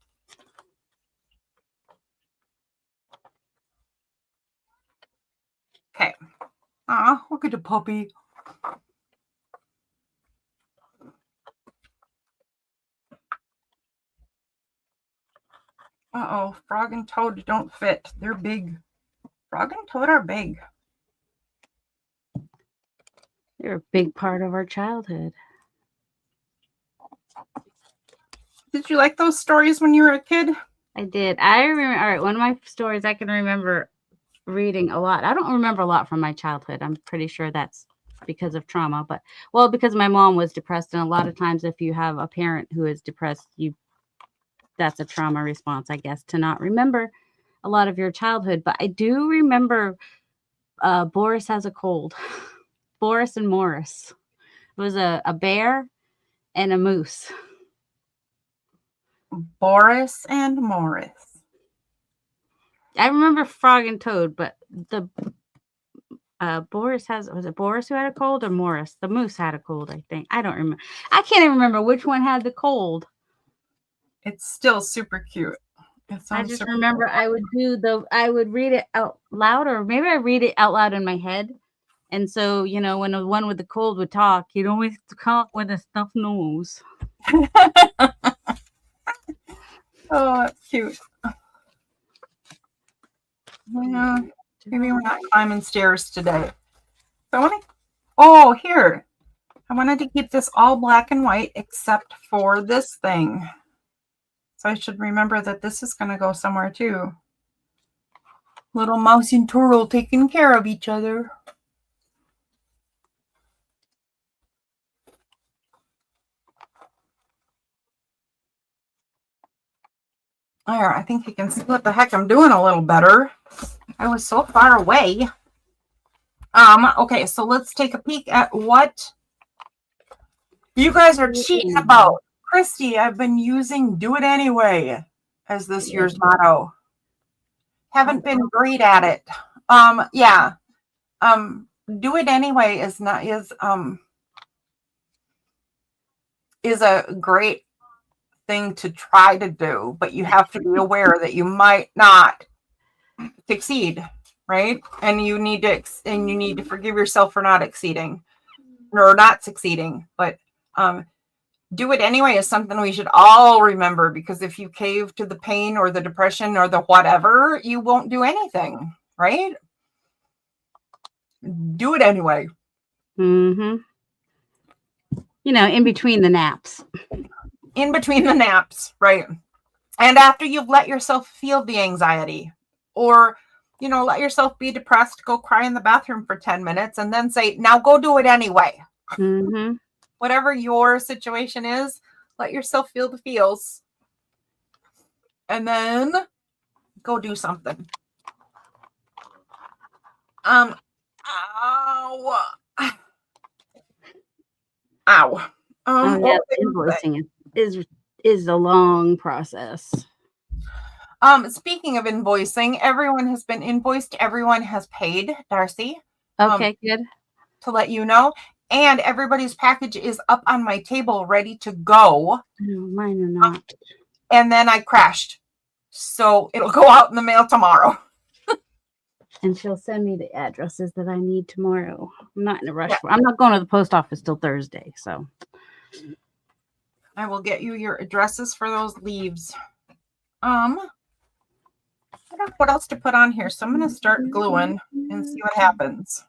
Okay. Ah, look at the puppy. Uh-oh, frog and toad don't fit. They're big. Frog and toad are big. They're a big part of our childhood. Did you like those stories when you were a kid? I did. I remember. All right, one of my stories I can remember reading a lot. I don't remember a lot from my childhood. I'm pretty sure that's because of trauma, because my mom was depressed, and a lot of times if you have a parent who is depressed, that's a trauma response, I guess, to not remember a lot of your childhood. But I do remember Boris Has a Cold. Boris and Morris. It was a bear and a moose. Boris and Morris. I remember Frog and Toad, but the was it Boris who had a cold or Morris? The moose had a cold, I think. I don't remember. I can't even remember which one had the cold. It's still super cute. It I sounds just super remember I would read it out loud, or maybe I read it out loud in my head. And so, when the one with the cold would talk, you'd always talk when the stuff knows. Oh, that's cute. Yeah, maybe we're not climbing stairs today. So I want to, oh, here. I wanted to keep this all black and white except for this thing. So I should remember that this is going to go somewhere too. Little mouse and turtle taking care of each other. There, I think you can see what the heck I'm doing a little better. I was so far away. Okay, so let's take a peek at what you guys are cheating about. Christy, I've been using do it anyway as this year's motto. Haven't been great at it. Yeah. Do it anyway is a great thing to try to do, but you have to be aware that you might not succeed, right? And you need to forgive yourself for not exceeding or not succeeding. But do it anyway is something we should all remember, because if you cave to the pain or the depression or the whatever, you won't do anything, right? Do it anyway. Mm-hmm. In between the naps. In between the naps, right? And after you've let yourself feel the anxiety, or let yourself be depressed, go cry in the bathroom for 10 minutes and then say, now go do it anyway. Mm-hmm. Whatever your situation is, let yourself feel the feels and then go do something. Ow. Invoicing is a long process. Speaking of invoicing, everyone has been invoiced. Everyone has paid, Darcy. Okay, good. To let you know. And everybody's package is up on my table, ready to go. No, mine are not. And then I crashed. So it'll go out in the mail tomorrow. And she'll send me the addresses that I need tomorrow. I'm not in a rush. I'm not going to the post office till Thursday, so. I will get you your addresses for those leaves. I don't know what else to put on here, so I'm going to start gluing and see what happens.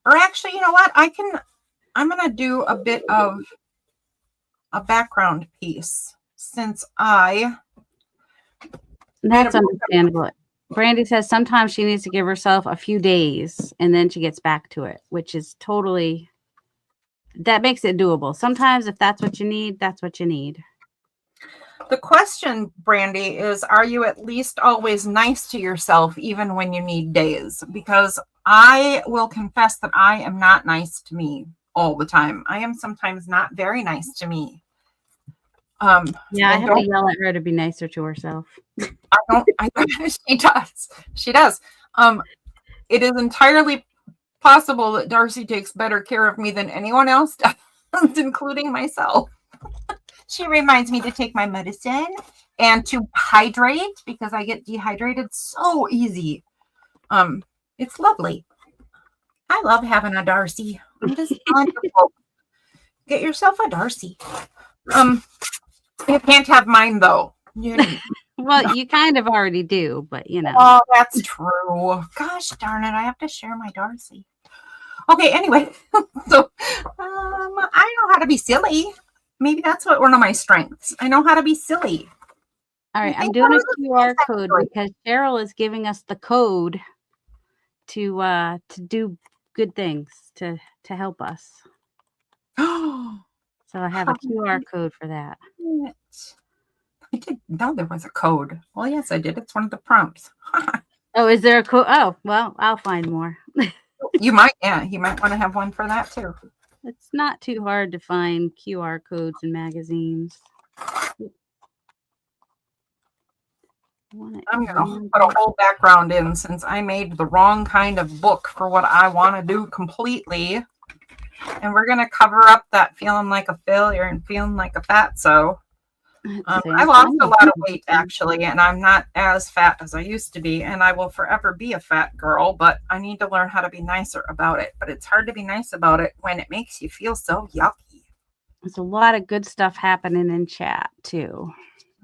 Or actually, you know what? I'm going to do a bit of a background piece since That's understandable. Brandy says sometimes she needs to give herself a few days and then she gets back to it, which is totally, that makes it doable. Sometimes if that's what you need, that's what you need. The question, Brandy, is are you at least always nice to yourself even when you need days? Because I will confess that I am not nice to me all the time. I am sometimes not very nice to me. I have to yell at her to be nicer to herself. She does. It is entirely possible that Darcy takes better care of me than anyone else does, including myself. She reminds me to take my medicine and to hydrate because I get dehydrated so easy. It's lovely. I love having a Darcy. I'm just wonderful. Get yourself a Darcy. You can't have mine though. Well, you kind of already do, but Oh, that's true. Gosh darn it. I have to share my Darcy. Okay, anyway. So I know how to be silly. Maybe that's one of my strengths. I know how to be silly. All right, I'm doing a QR code because Cheryl is giving us the code to do good things to help us. So I have a QR code for that. I didn't know there was a code. Well, yes, I did. It's one of the prompts. Oh, is there a code? Oh, well, I'll find more. You might, yeah. You might want to have one for that too. It's not too hard to find QR codes in magazines. I'm going to put a whole background in since I made the wrong kind of book for what I want to do completely. And we're going to cover up that feeling like a failure and feeling like a fatso. Let's see. I lost a lot of weight actually, and I'm not as fat as I used to be, and I will forever be a fat girl, but I need to learn how to be nicer about it. But it's hard to be nice about it when it makes you feel so yucky. There's a lot of good stuff happening in chat too.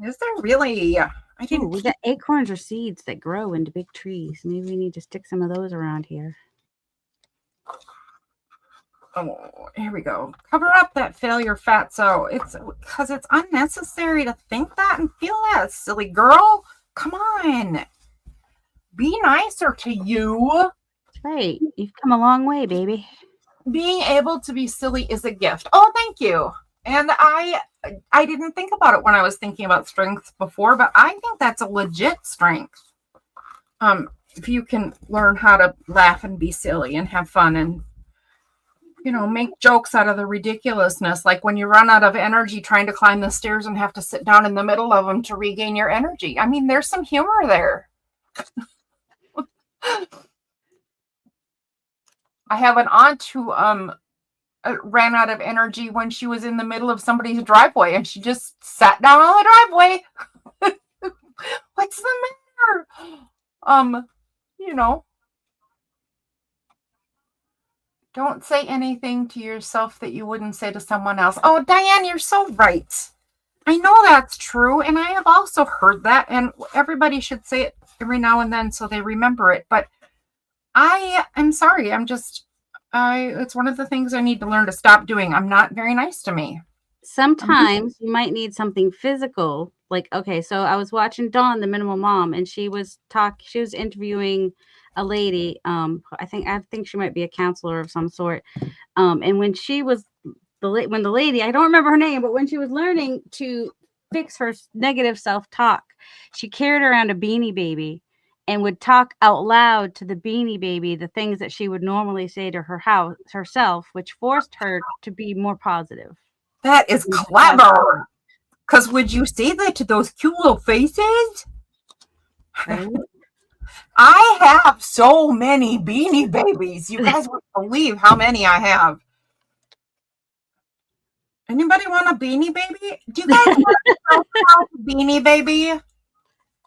Is there really? I Ooh, didn't. we got acorns or seeds that grow into big trees. Maybe we need to stick some of those around here. Oh, here we go. Cover up that failure fatso. It's because it's unnecessary to think that and feel that, silly girl. Come on. Be nicer to you. That's right. You've come a long way, baby. Being able to be silly is a gift. Oh, thank you. And I didn't think about it when I was thinking about strengths before, but I think that's a legit strength. If you can learn how to laugh and be silly and have fun and make jokes out of the ridiculousness, like when you run out of energy trying to climb the stairs and have to sit down in the middle of them to regain your energy. I mean, there's some humor there. I have an aunt who ran out of energy when she was in the middle of somebody's driveway, and she just sat down on the driveway. What's the matter? Don't say anything to yourself that you wouldn't say to someone else. Oh, Diane, you're so right. I know that's true, and I have also heard that, and everybody should say it every now and then so they remember it. But I am sorry. It's one of the things I need to learn to stop doing. I'm not very nice to me. Sometimes you might need something physical. Like, okay, so I was watching Dawn, the Minimal Mom, and she was interviewing a lady. I think she might be a counselor of some sort. And when she was when the lady, I don't remember her name, but when she was learning to fix her negative self-talk, she carried around a Beanie Baby and would talk out loud to the Beanie Baby the things that she would normally say to herself, which forced her to be more positive. That is clever. Because would you say that to those cute little faces? Right? I have so many Beanie Babies. You guys won't believe how many I have. Anybody want a Beanie Baby? Do you guys want a Beanie Baby?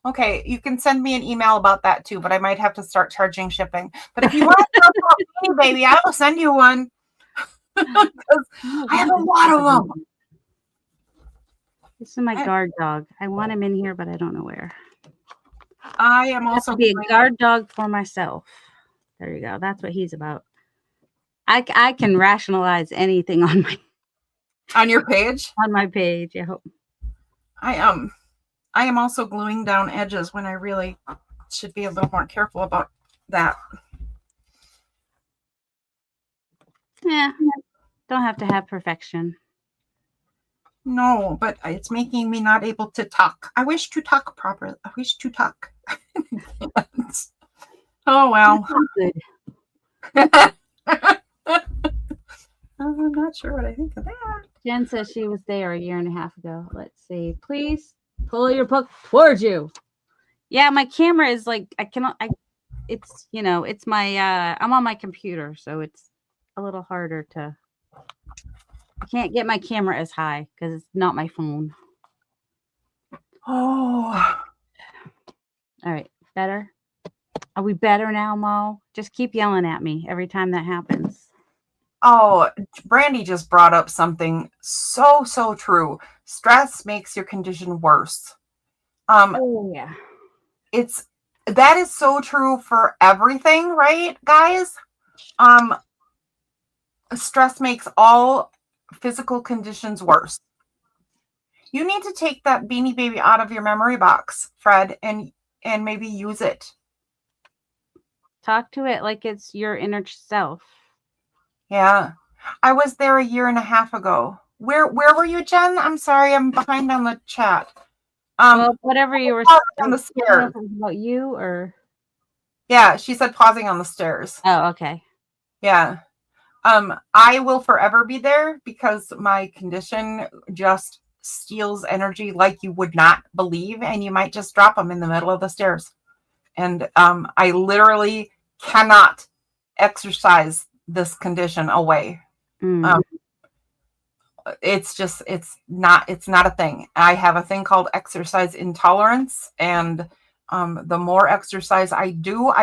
Okay, you can send me an email about that too, but I might have to start charging shipping. But if you want a Beanie Baby, I will send you one. Because I have a lot of them. This is my guard dog. I want him in here, but I don't know where. I am also to be a guard dog for myself. There you go. That's what he's about. I can rationalize anything on your page. On my page, I hope. I am also gluing down edges when I really should be a little more careful about that. Yeah, don't have to have perfection. No, but it's making me not able to talk. I wish to talk properly. I wish to talk. Oh, well. Good. I'm not sure what I think of that. Jen says she was there a year and a half ago. Let's see. Please pull your book towards you. Yeah, my camera is like, it's my, I'm on my computer, so it's a little harder to. I can't get my camera as high because it's not my phone. Oh. All right. Better? Are we better now, Mo? Just keep yelling at me every time that happens. Oh, Brandy just brought up something so true. Stress makes your condition worse. Oh, yeah. That is so true for everything, right, guys? Stress makes all physical conditions worse. You need to take that Beanie Baby out of your memory box, Fred, and maybe use it. Talk to it like it's your inner self. Yeah. I was there a year and a half ago. Where were you, Jen? I'm sorry, I'm behind on the chat. Well, whatever you were saying on the stairs. About you or? Yeah, she said pausing on the stairs. Oh, okay. Yeah. I will forever be there because my condition just steals energy like you would not believe, and you might just drop them in the middle of the stairs. And I literally cannot exercise this condition away. it's not a thing. I have a thing called exercise intolerance, and the more exercise I do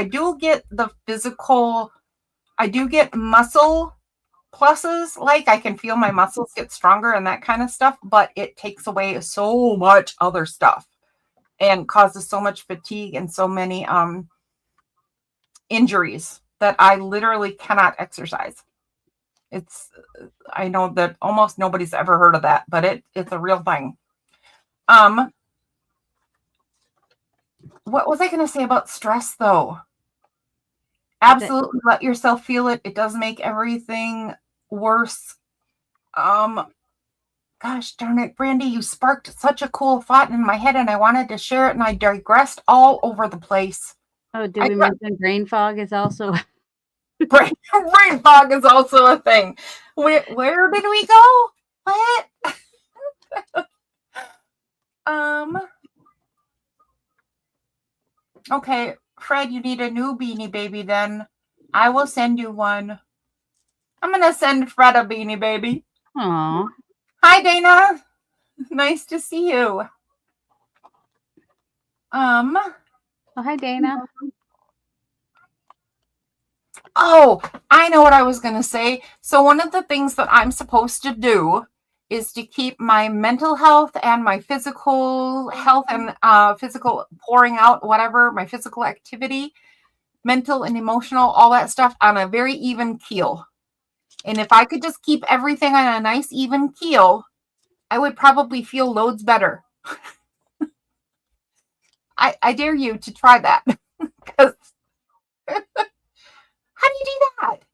get the physical, I do get muscle pluses, like I can feel my muscles get stronger and that kind of stuff, but it takes away so much other stuff and causes so much fatigue and so many injuries that I literally cannot exercise. I know that almost nobody's ever heard of that, but it's a real thing. What was I going to say about stress though? Absolutely let yourself feel it. It does make everything worse. Gosh darn it, Brandy, you sparked such a cool thought in my head and I wanted to share it and I digressed all over the place. Oh, did we mention brain fog is also brain fog is also a thing. Where did we go? What? Okay, Fred, you need a new Beanie Baby then. I will send you one. I'm going to send Fred a Beanie Baby. Aw. Hi, Dana. Nice to see you. Oh, hi, Dana. Oh, I know what I was going to say. So one of the things that I'm supposed to do is to keep my mental health and my physical health and physical pouring out, whatever, my physical activity, mental and emotional, all that stuff on a very even keel. And if I could just keep everything on a nice even keel, I would probably feel loads better. I dare you to try that. Because how do you do that?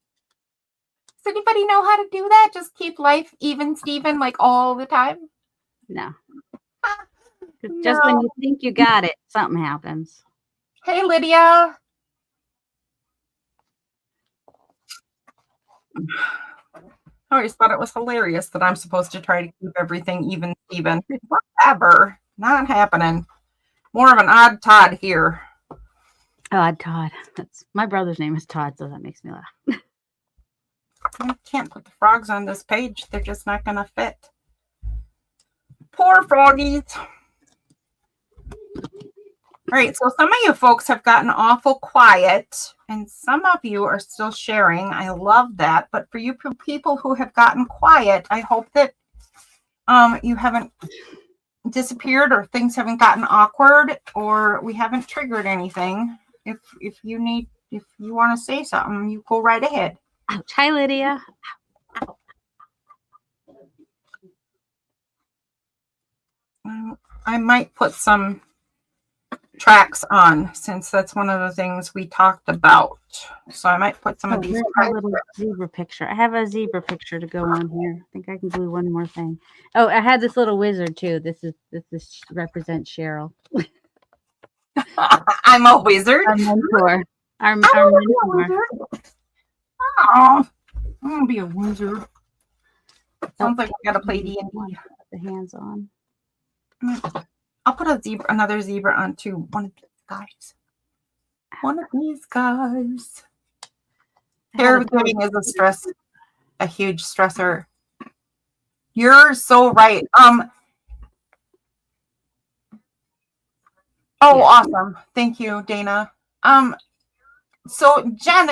Does anybody know how to do that? Just keep life even, Steven, like all the time? No. Just when you think you got it, something happens. Hey, Lydia. I always thought it was hilarious that I'm supposed to try to keep everything even, Steven. Whatever. Not happening. More of an odd Todd here. Odd Todd. That's my brother's name is Todd, so that makes me laugh. I can't put the frogs on this page. They're just not going to fit. Poor froggies. All right, so some of you folks have gotten awful quiet, and some of you are still sharing. I love that. But for you people who have gotten quiet, I hope that you haven't disappeared or things haven't gotten awkward or we haven't triggered anything. If you want to say something, you go right ahead. Ouch. Hi, Lydia. I might put some tracks on since that's one of the things we talked about. So I might put some of these. A little zebra picture. I have a zebra picture to go on here. I think I can glue one more thing. Oh, I had this little wizard too. This represents Cheryl. I'm a wizard. Our mentor. Our mentor. Oh, I'm gonna be a wizard. Sounds like we gotta play D&D. The hands on. I'll put another zebra onto one of these guys. One of these guys. Caregiving is a huge stressor. You're so right. Awesome. Thank you, Dana. So Jen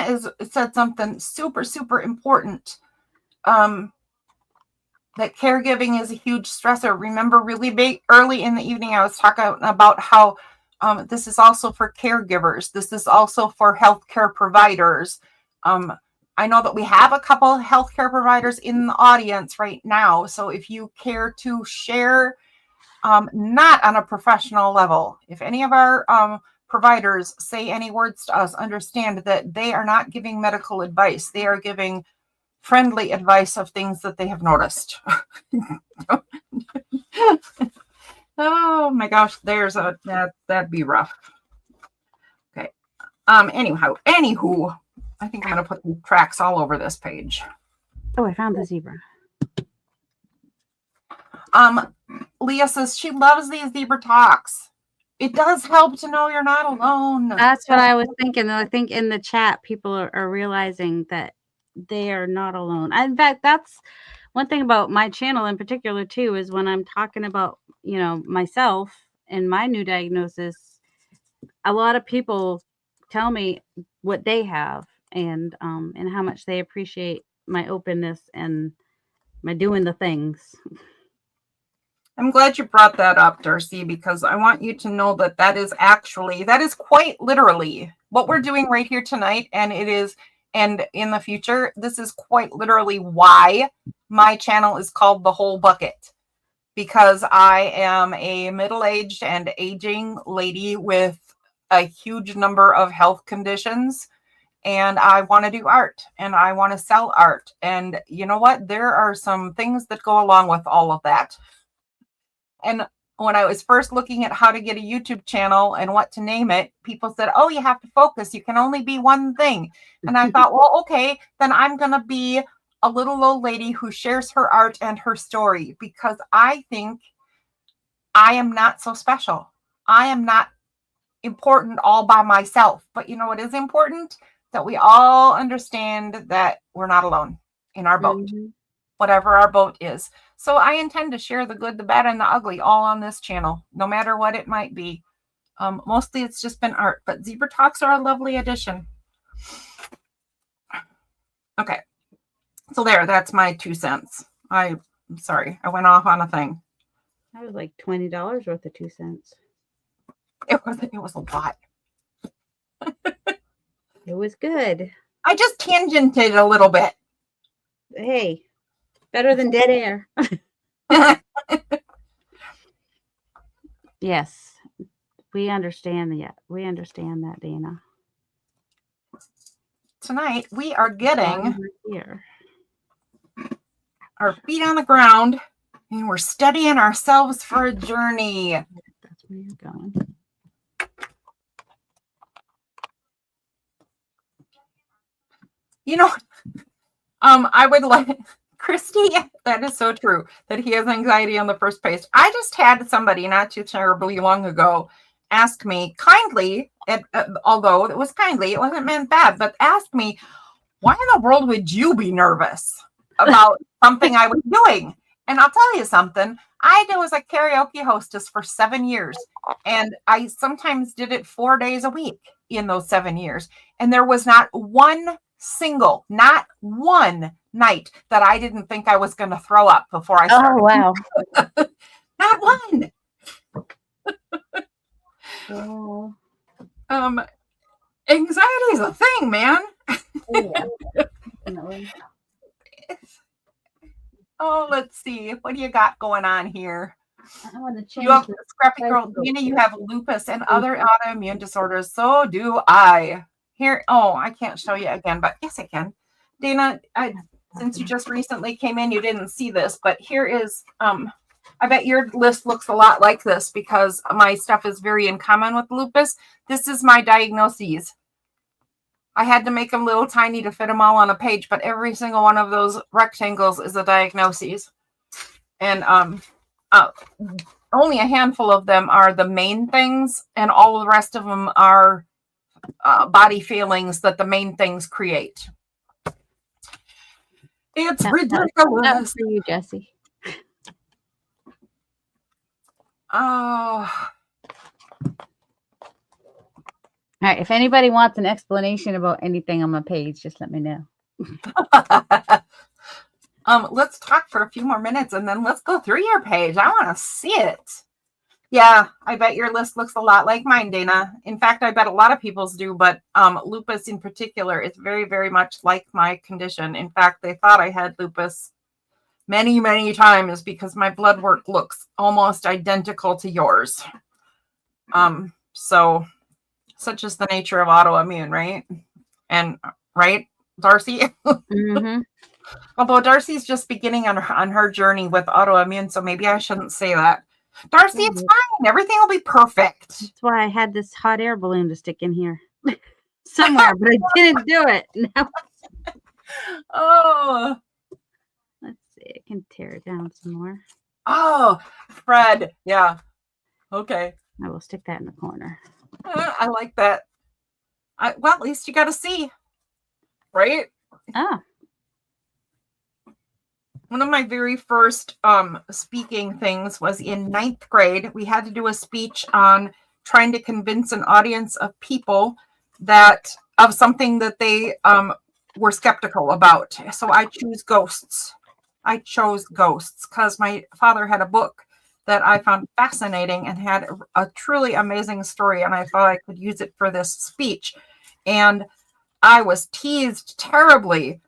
said something super, super important. That caregiving is a huge stressor. Remember, really big early in the evening, I was talking about how this is also for caregivers. This is also for healthcare providers. I know that we have a couple healthcare providers in the audience right now. So if you care to share, not on a professional level, if any of our providers say any words to us, understand that they are not giving medical advice. They are giving friendly advice of things that they have noticed. Oh my gosh, that'd be rough. Okay. Anywho, I think I'm gonna put the tracks all over this page. Oh, I found the zebra. Leah says she loves these zebra talks. It does help to know you're not alone. That's what I was thinking. I think in the chat, people are realizing that they are not alone. In fact, that's One thing about my channel in particular too is when I'm talking about, myself and my new diagnosis, a lot of people tell me what they have and how much they appreciate my openness and my doing the things. I'm glad you brought that up, Darcy, because I want you to know that that is quite literally what we're doing right here tonight. And in the future, this is quite literally why my channel is called The Whole Bucket, because I am a middle-aged and aging lady with a huge number of health conditions. And I want to do art and I want to sell art. And you know what? There are some things that go along with all of that. And when I was first looking at how to get a YouTube channel and what to name it, people said, oh, you have to focus. You can only be one thing. And I thought, well, okay, then I'm going to be a little old lady who shares her art and her story, because I think I am not so special. I am not important all by myself. But you know what is important? That we all understand that we're not alone in our boat, whatever our boat is. So I intend to share the good, the bad, and the ugly all on this channel, no matter what it might be. Mostly it's just been art, but Zebra Talks are a lovely addition. Okay. So that's my 2 cents. I'm sorry, I went off on a thing. That was like $20 worth of 2 cents. It was a lot. It was good. I just tangented a little bit. Hey, better than dead air. Yes, we understand that, Dana. Tonight we are getting here our feet on the ground and we're studying ourselves for a journey. That's where you're going. I would like Christy, that is so true, that he has anxiety on the first page. I just had somebody not too terribly long ago ask me kindly, although it was kindly, it wasn't meant bad, but asked me, why in the world would you be nervous about something I was doing? And I'll tell you something, I was a karaoke hostess for 7 years, and I sometimes did it 4 days a week in those 7 years. And there was not one night that I didn't think I was going to throw up before I started. Oh, wow. Not one. Oh. Anxiety is a thing, man. Yeah. Oh, let's see. What do you got going on here? I want to change. You have Scrappy Girl. Dana, you have lupus and other autoimmune disorders. So do I. Here, I can't show you again, but yes, I can. Dana, since you just recently came in, you didn't see this, but here is, I bet your list looks a lot like this because my stuff is very in common with lupus. This is my diagnoses. I had to make them little tiny to fit them all on a page, but every single one of those rectangles is a diagnosis. And only a handful of them are the main things, and all the rest of them are body feelings that the main things create. It's ridiculous. That's for you, Jesse. Oh. All right. If anybody wants an explanation about anything on my page, just let me know. Let's talk for a few more minutes and then let's go through your page. I want to see it. Yeah, I bet your list looks a lot like mine, Dana. In fact, I bet a lot of people's do, but lupus in particular is very, very much like my condition. In fact, they thought I had lupus many, many times because my blood work looks almost identical to yours. So such is the nature of autoimmune, right? And right, Darcy? Mm-hmm. Although Darcy's just beginning on her journey with autoimmune, so maybe I shouldn't say that. Darcy, it's fine. Everything will be perfect. That's why I had this hot air balloon to stick in here somewhere, but I didn't do it. No. Oh. Let's see. I can tear it down some more. Oh, Fred. Yeah. Okay. I will stick that in the corner. I like that. Well, at least you got to see. Right? Oh. One of my very first speaking things was in 9th grade. We had to do a speech on trying to convince an audience of people that of something that they were skeptical about. So I chose ghosts. I chose ghosts because my father had a book that I found fascinating and had a truly amazing story, and I thought I could use it for this speech. And I was teased terribly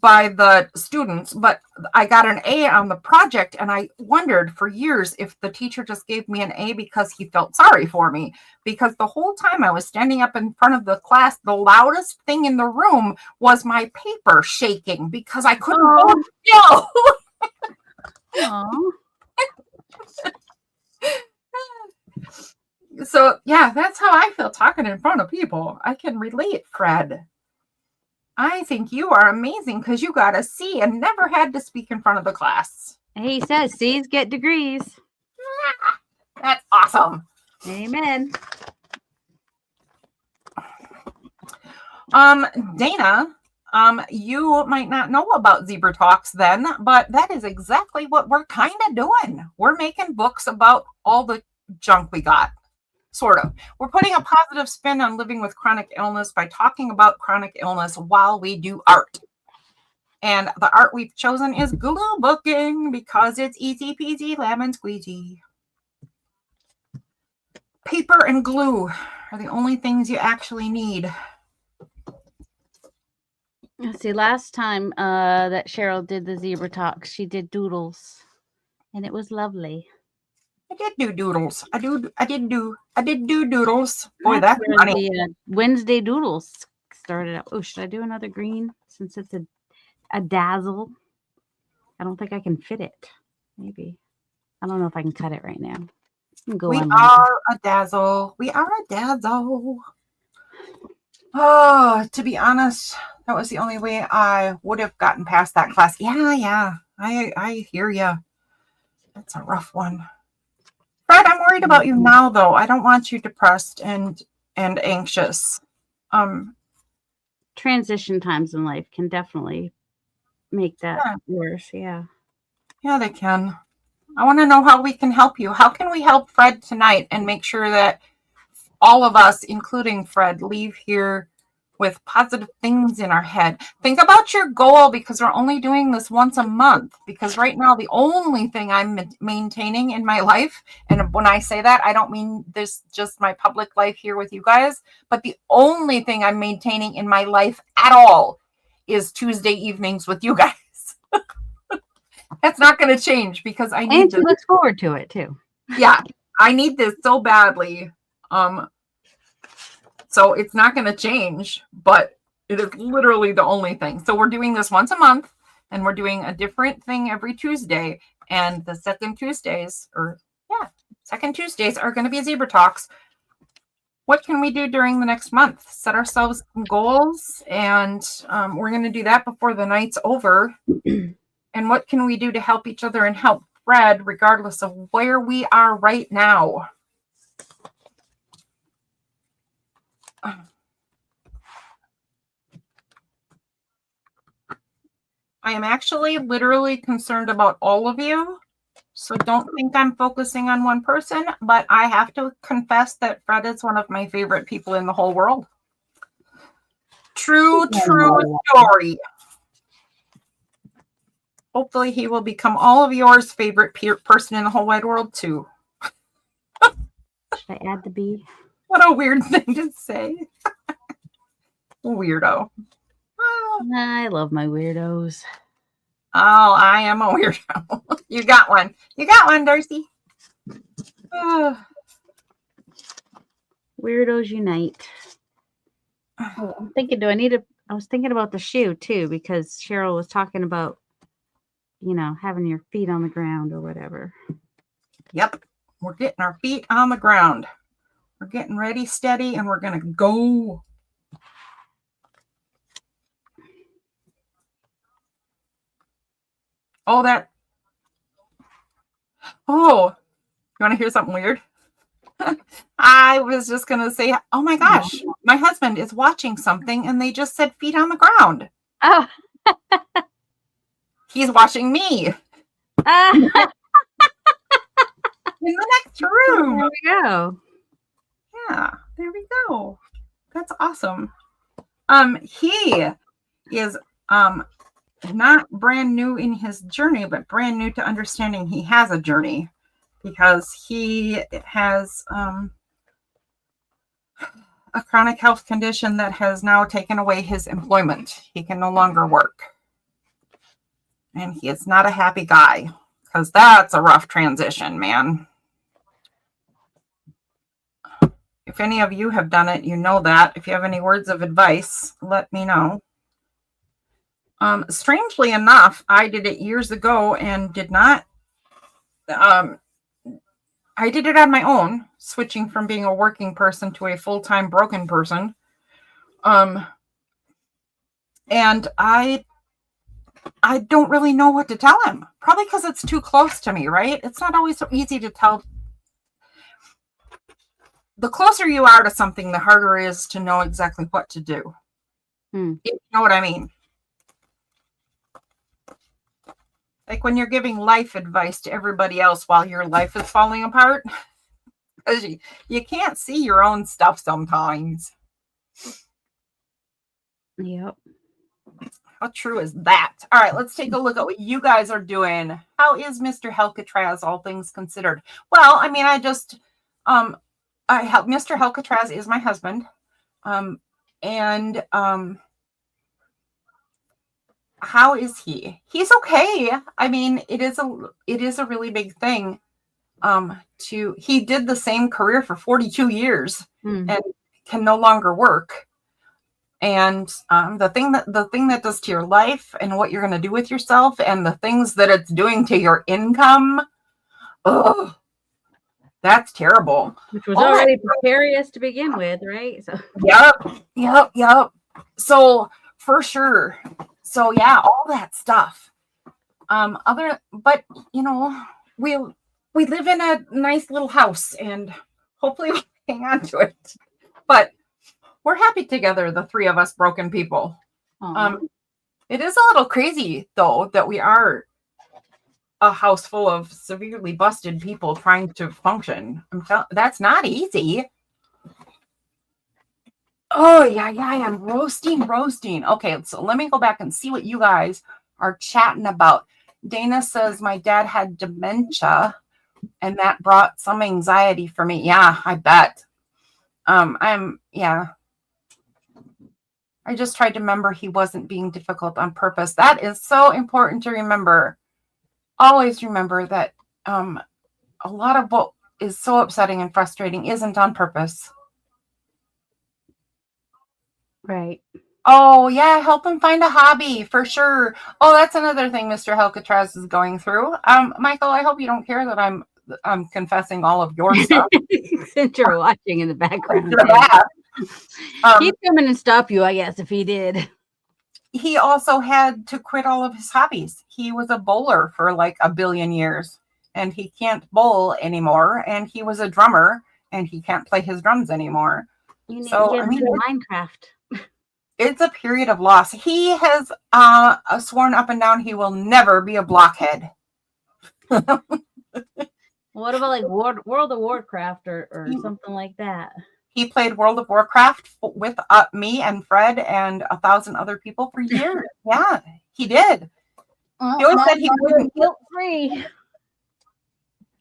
by the students, but I got an A on the project, and I wondered for years if the teacher just gave me an A because he felt sorry for me, because the whole time I was standing up in front of the class, the loudest thing in the room was my paper shaking because I couldn't hold still. So yeah, that's how I feel talking in front of people. I can relate, Fred. I think you are amazing because you got a C and never had to speak in front of the class. He says C's get degrees. That's awesome. Amen. Dana, you might not know about Zebra Talks then, but that is exactly what we're kind of doing. We're making books about all the junk we got. Sort of. We're putting a positive spin on living with chronic illness by talking about chronic illness while we do art. And the art we've chosen is glue booking because it's easy peasy lemon squeezy. Paper and glue are the only things you actually need. Let's see, last time that Cheryl did the Zebra Talks, she did doodles, and it was lovely. I did do doodles. I did do doodles. Boy, that's funny. The Wednesday doodles started out. Oh, should I do another green since it's a dazzle? I don't think I can fit it. Maybe. I don't know if I can cut it right now. We are a dazzle. We are a dazzle. Oh, to be honest, that was the only way I would have gotten past that class. Yeah. I hear you. That's a rough one. Fred, I'm worried about you now, though. I don't want you depressed and anxious. Transition times in life can definitely make that worse. Yeah, they can. I want to know how we can help you. How can we help Fred tonight and make sure that all of us, including Fred, leave here with positive things in our head? Think about your goal, because we're only doing this once a month. Because right now, the only thing I'm maintaining in my life, and when I say that, I don't mean this just my public life here with you guys, but the only thing I'm maintaining in my life at all is Tuesday evenings with you guys. That's not going to change because I need and she looks forward to it too. Yeah, I need this so badly. So it's not going to change, but it is literally the only thing. So we're doing this once a month, and we're doing a different thing every Tuesday. And the second Tuesdays are going to be Zebra Talks. What can we do during the next month? Set ourselves some goals, and we're going to do that before the night's over. And what can we do to help each other and help Fred, regardless of where we are right now? I am actually literally concerned about all of you. So don't think I'm focusing on one person, but I have to confess that Fred is one of my favorite people in the whole world. True story. Hopefully he will become all of yours favorite person in the whole wide world too. Should I add the B? What a weird thing to say. Weirdo. I love my weirdos. Oh, I am a weirdo. You got one. You got one, Darcy. Weirdos unite. Oh, I'm thinking, I was thinking about the shoe too, because Cheryl was talking about, having your feet on the ground or whatever. Yep. We're getting our feet on the ground. We're getting ready, steady, and we're going to go. Oh, you want to hear something weird? I was just going to say, oh my gosh, my husband is watching something and they just said feet on the ground. Oh. He's watching me Ah, in the next room. there we go. Yeah, there we go. That's awesome. He is not brand new in his journey, but brand new to understanding he has a journey, because he has a chronic health condition that has now taken away his employment. He can no longer work. And he is not a happy guy, because that's a rough transition, man. If any of you have done it, you know that. If you have any words of advice, let me know. Strangely enough, I did it years ago and did not. I did it on my own, switching from being a working person to a full-time broken person. And I don't really know what to tell him. Probably because it's too close to me, right? It's not always so easy to tell. The closer you are to something, the harder it is to know exactly what to do. If you know what I mean? Like when you're giving life advice to everybody else while your life is falling apart, because you can't see your own stuff sometimes. Yep. How true is that? All right, let's take a look at what you guys are doing. How is Mr. Helcatraz, all things considered? Well, I mean, Mr. Helcatraz is my husband. How is he? He's okay. I mean, it is a really big thing. He did the same career for 42 years and can no longer work. And the thing that does to your life and what you're going to do with yourself and the things that it's doing to your income, that's terrible. Which was already precarious to begin with, right? So Yep. So for sure. So yeah, all that stuff. But you know, we live in a nice little house and hopefully we'll hang on to it. But we're happy together, the three of us broken people. It is a little crazy though that we are a house full of severely busted people trying to function. That's not easy. Oh yeah, I'm roasting. Okay, so let me go back and see what you guys are chatting about. Dana says my dad had dementia and that brought some anxiety for me. Yeah, I bet. I just tried to remember he wasn't being difficult on purpose. That is so important to remember. Always remember that a lot of what is so upsetting and frustrating isn't on purpose. right. Oh, yeah, help him find a hobby for sure. Oh, that's another thing Mr. Helcatraz is going through. Michael, I hope you don't care that I'm confessing all of your stuff. Since you're watching in the background. He'd come in and stop you, I guess, if he did. He also had to quit all of his hobbies. He was a bowler for like a billion years, and he can't bowl anymore. And he was a drummer, and he can't play his drums anymore. You need to get into Minecraft. It's a period of loss. He has sworn up and down he will never be a blockhead. What about like World of Warcraft or something like that? He played World of Warcraft with me and Fred and 1,000 other people for years. Yeah, he did. He always said he wouldn't. Guilt-free.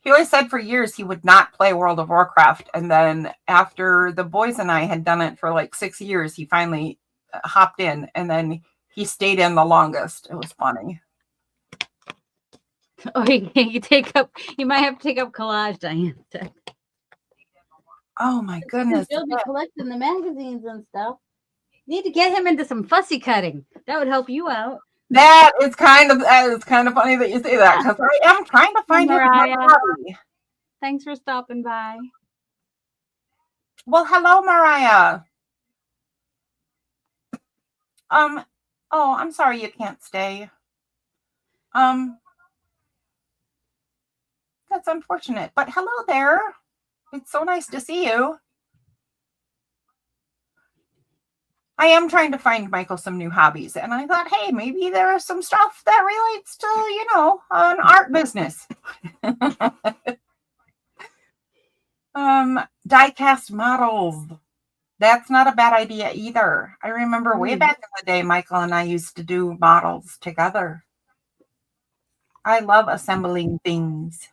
He always said for years he would not play World of Warcraft. And then after the boys and I had done it for like 6 years, he finally hopped in, and then he stayed in the longest. It was funny. Oh, you might have to take up collage, Diane. Oh my goodness. He'll be collecting the magazines and stuff. You need to get him into some fussy cutting. That would help you out. That is kind of funny that you say that, because I am trying to find his hobby. Thanks for stopping by. Well, hello, Mariah. Oh, I'm sorry you can't stay. That's unfortunate, but hello there. It's so nice to see you. I am trying to find Michael some new hobbies. And I thought, hey, maybe there is some stuff that relates to, an art business. Die-cast models. That's not a bad idea either. I remember way back in the day, Michael and I used to do models together. I love assembling things.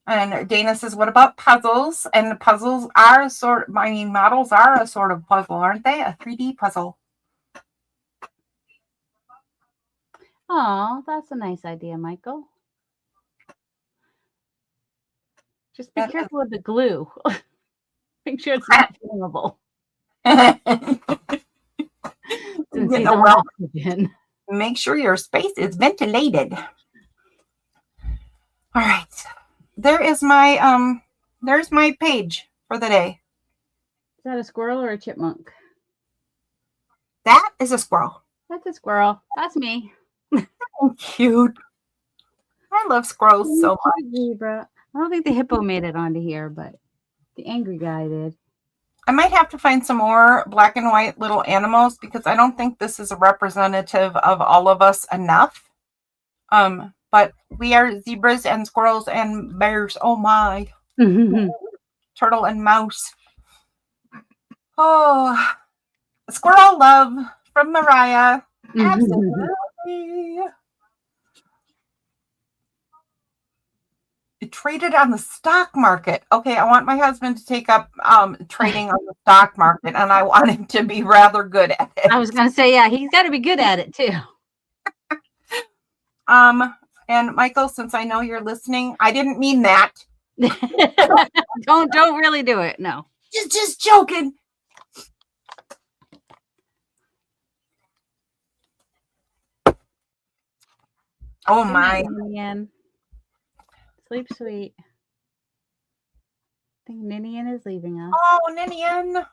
And Dana says, what about puzzles? And puzzles are models are a sort of puzzle, aren't they? A 3D puzzle. Oh, that's a nice idea, Michael. Just be careful with the glue. Make sure it's not flammable. Make sure your space is ventilated. All right. There's my page for the day. Is that a squirrel or a chipmunk? That is a squirrel. That's a squirrel. That's me. Cute. I love squirrels so much. Zebra. I don't think the hippo made it onto here, but the angry guy did. I might have to find some more black and white little animals because I don't think this is a representative of all of us enough. But we are zebras and squirrels and bears. Oh my. Turtle and mouse. Oh, squirrel love from Mariah. Absolutely. It traded on the stock market. Okay, I want my husband to take up trading on the stock market, and I want him to be rather good at it. I was going to say, yeah, he's got to be good at it too. And Michael, since I know you're listening, I didn't mean that. Don't really do it. No. Just joking. Oh my. Ninian. Sleep sweet. I think Ninian is leaving us. Oh, Ninian.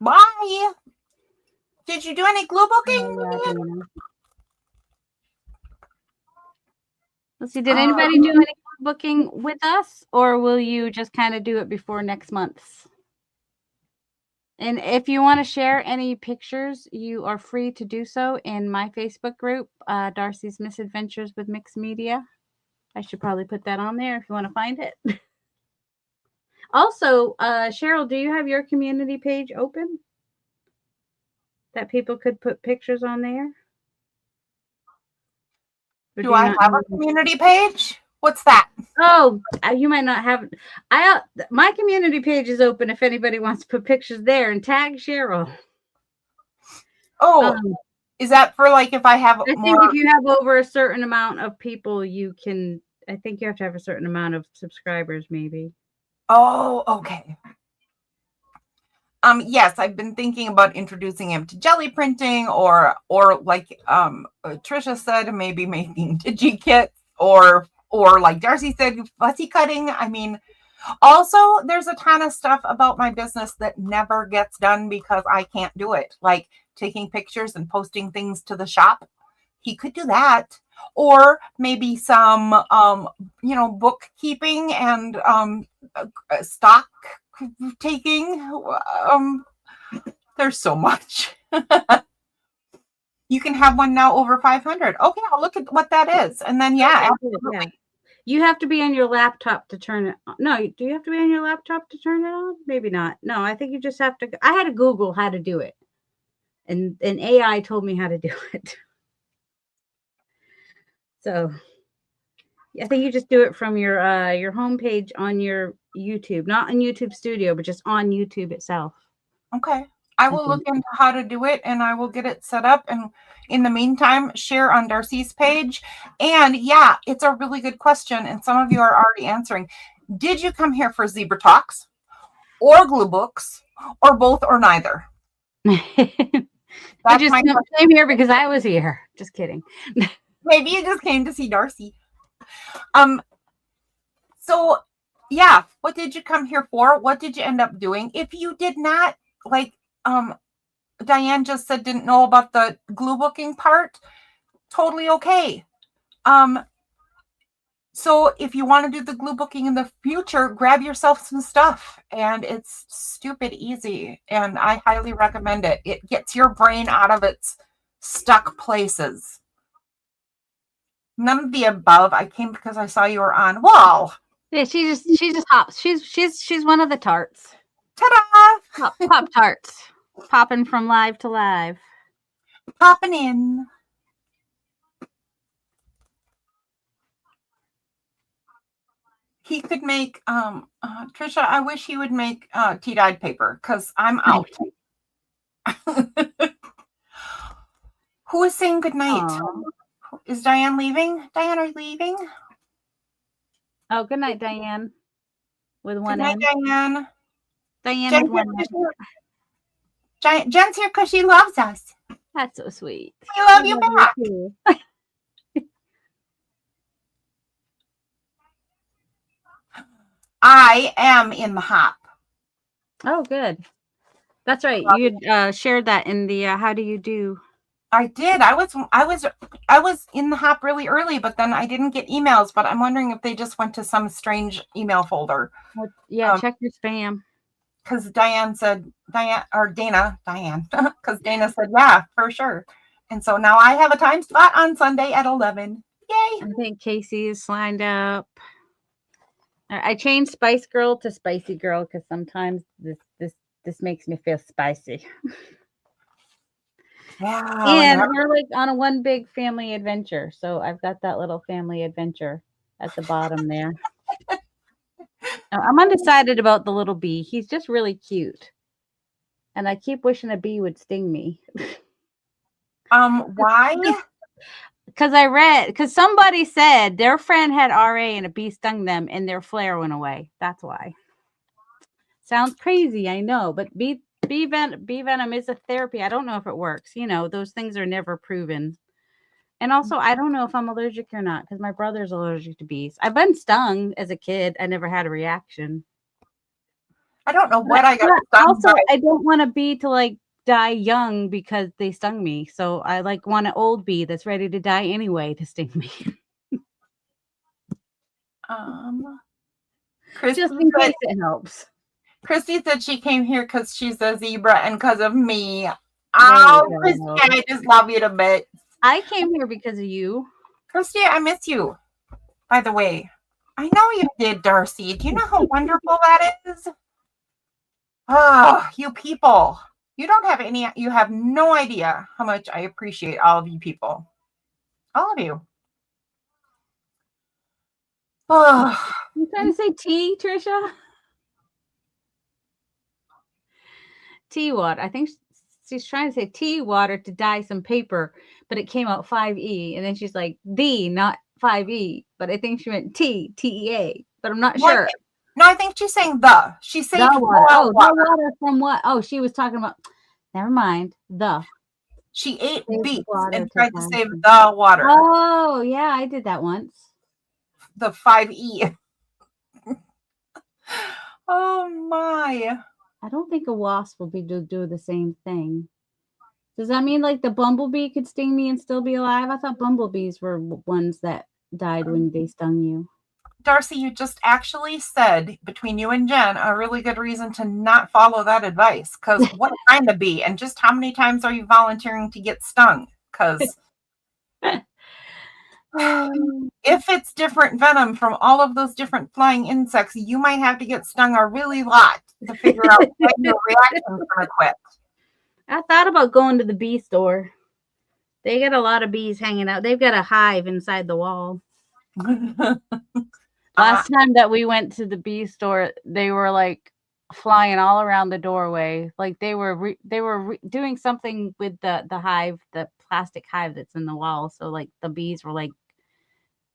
Bye. Did you do any glue booking? Let's see. Did anybody do any booking with us, or will you just kind of do it before next month's? And if you want to share any pictures, you are free to do so in my Facebook group, Darcy's Misadventures with Mixed Media. I should probably put that on there if you want to find it. Also, Cheryl, do you have your community page open that people could put pictures on there? Do I have a community page? What's that? Oh, you might not have. My community page is open if anybody wants to put pictures there and tag Cheryl. Oh, is that for like if I have I think if you have over a certain amount of people, you can. I think you have to have a certain amount of subscribers, maybe. Oh, okay. Yes, I've been thinking about introducing him to jelly printing or like Trisha said, maybe making digi kits or like Darcy said, fussy cutting. I mean, also there's a ton of stuff about my business that never gets done because I can't do it. Like taking pictures and posting things to the shop. He could do that. Or maybe some bookkeeping and stock taking. There's so much. You can have one now over 500. Okay, I'll look at what that is. And then, yeah, absolutely. Yeah. You have to be on your laptop to turn it on. No, do you have to be on your laptop to turn it on? Maybe not. No, I think you just have to. I had to Google how to do it. And AI told me how to do it. So I think you just do it from your homepage on your YouTube, not in YouTube Studio, but just on YouTube itself. Okay. I will look into how to do it and I will get it set up. And in the meantime, share on Darcy's page. And yeah, it's a really good question. And some of you are already answering. Did you come here for Zebra Talks or glue books or both or neither? I just came here because I was here. Just kidding. Maybe you just came to see Darcy. So yeah, what did you come here for? What did you end up doing? If you did not, like Diane just said, didn't know about the glue booking part, totally okay. So if you want to do the glue booking in the future, grab yourself some stuff, and it's stupid easy, and I highly recommend it. It gets your brain out of its stuck places. None of the above. I came because I saw you were on. Wall. Yeah, she just hops. She's one of the tarts. Ta-da! Pop tarts. Popping from live to live. Popping in. He could make Trisha, I wish he would make tea-dyed paper because I'm out. Who is saying goodnight? Aww. Is Diane leaving? Diane, are you leaving? Oh, good night, Diane. With one Good night, N. Diane. Diane Jen's with one N. Jen's here because she loves us. That's so sweet. We love you back. You I am in the hop. Oh, good. That's right. You shared that in the how do you do? I did. I was in the hop really early, but then I didn't get emails. But I'm wondering if they just went to some strange email folder. Yeah, check your spam. Because Dana, because Dana said, yeah, for sure. And so now I have a time slot on Sunday at 11. Yay! I think Casey is lined up. I changed Spice Girl to Spicy Girl because sometimes this makes me feel spicy. Yeah. And we're like on a one big family adventure. So I've got that little family adventure at the bottom there. I'm undecided about the little bee. He's just really cute. And I keep wishing a bee would sting me. Why? Because somebody said their friend had RA and a bee stung them and their flare went away. That's why. Sounds crazy, I know, but bee venom is a therapy. I don't know if it works. You know, those things are never proven. And also, I don't know if I'm allergic or not because my brother's allergic to bees. I've been stung as a kid. I never had a reaction. I don't know what I got stung Also, by. I don't want a bee to like die young because they stung me. So I like want an old bee that's ready to die anyway to sting me. Just in case it helps. Christy said she came here because she's a zebra and because of me. Oh, Christy, I just love you to bits. I came here because of you. Christy, I miss you. By the way, I know you did, Darcy. Do you know how wonderful that is? Oh, you people. You have no idea how much I appreciate all of you people. All of you. Oh. You trying to say tea, Trisha? Tea water. I think she's trying to say tea water to dye some paper, but it came out 5E. And then she's like, D, not 5E. But I think she meant T, T-E-A. But I'm not sure. I think she's saying the. She said the water. Oh, water. The water from what? Oh, she was talking about. Never mind. The. She ate beets and tried to save the water. Oh, yeah. I did that once. The 5E. Oh, my. I don't think a wasp will do the same thing. Does that mean like the bumblebee could sting me and still be alive? I thought bumblebees were ones that died when they stung you. Darcy, you just actually said, between you and Jen, a really good reason to not follow that advice. Because what kind of bee? And just how many times are you volunteering to get stung? Because if it's different venom from all of those different flying insects, you might have to get stung a really lot to figure out when your reaction's going to quit. I thought about going to the bee store. They got a lot of bees hanging out. They've got a hive inside the wall. Last time that we went to the bee store, they were like flying all around the doorway. Like they were doing something with the hive, the plastic hive that's in the wall. So like the bees were like,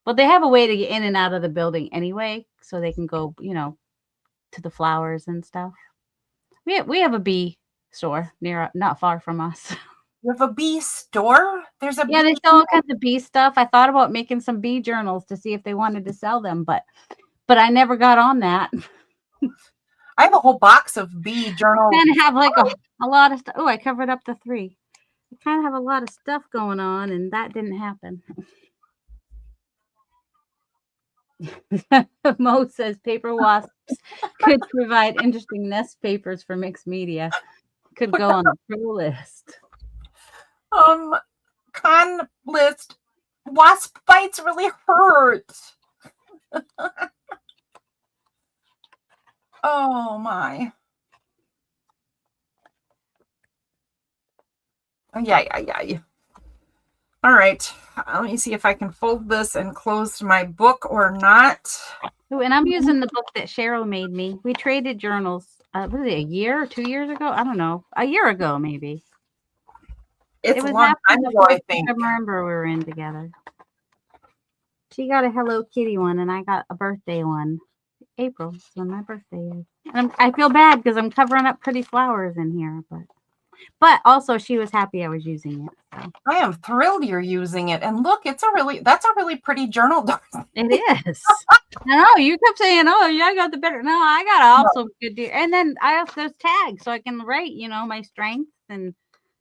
but they have a way to get in and out of the building anyway, so they can go, you know, to the flowers and stuff. We have a bee store not far from us. You have a bee store? There's a they sell all kinds of bee stuff. I thought about making some bee journals to see if they wanted to sell them, but I never got on that. I have a whole box of bee journals. I kind of have like a lot of stuff. Oh, I covered up the 3. I kind of have a lot of stuff going on, and that didn't happen. Mo says paper wasps could provide interesting nest papers for mixed media. Could go on the pro list. Con list. Wasp bites really hurt. Oh my. Yeah. All right. Let me see if I can fold this and close my book or not. Ooh, and I'm using the book that Cheryl made me. We traded journals. Was it a year or 2 years ago? I don't know. A year ago, maybe. It's It was a long after time the ago, I first think. November we were in together. She got a Hello Kitty one, and I got a birthday one. April is when my birthday is. And I feel bad because I'm covering up pretty flowers in here, but also she was happy I was using it. So. I am thrilled you're using it. And look, that's a really pretty journal. It is. No, you kept saying, "Oh, yeah, I got the better." No, I got also good deal. And then I have those tags so I can write, my strengths and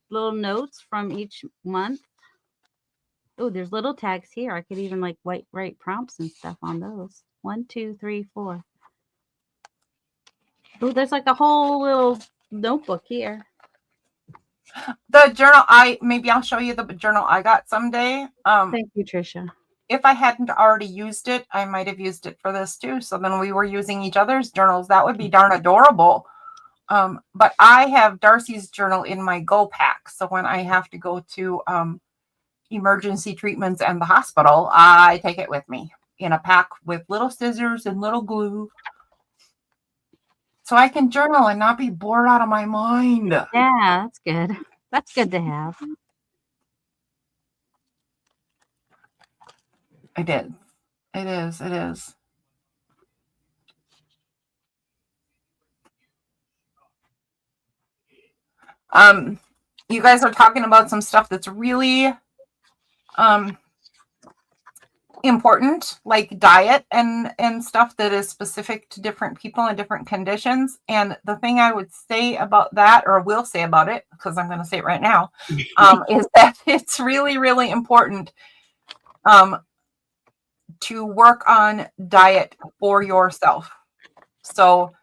little notes from each month. Oh, there's little tags here. I could even write prompts and stuff on those. 1, 2, 3, 4. Oh, there's like a whole little notebook here. The journal maybe I'll show you the journal I got someday. Thank you, Trisha. If I hadn't already used it, I might have used it for this too. So then we were using each other's journals. That would be darn adorable. But I have Darcy's journal in my go pack. So when I have to go to emergency treatments and the hospital, I take it with me in a pack with little scissors and little glue. So I can journal and not be bored out of my mind. Yeah, that's good. That's good to have. It is. It is. You guys are talking about some stuff that's really important, like diet and stuff that is specific to different people and different conditions. And the thing I would say about that, or will say about it, because I'm going to say it right now, is that it's really, really important to work on diet for yourself. So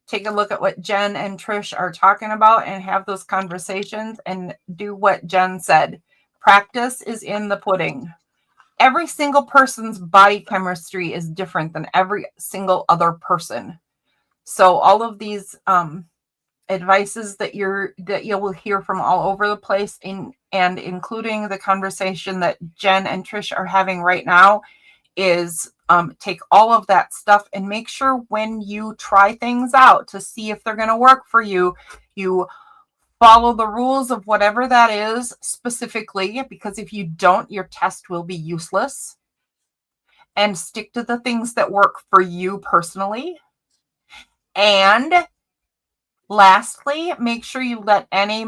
take a look at what Jen and Trish are talking about and have those conversations and do what Jen said. Practice is in the pudding. Every single person's body chemistry is different than every single other person. So all of these advices that you will hear from all over the place, and including the conversation that Jen and Trish are having right now, is take all of that stuff and make sure when you try things out to see if they're going to work for you, you follow the rules of whatever that is specifically, because if you don't, your test will be useless. And stick to the things that work for you personally. And lastly, make sure you let any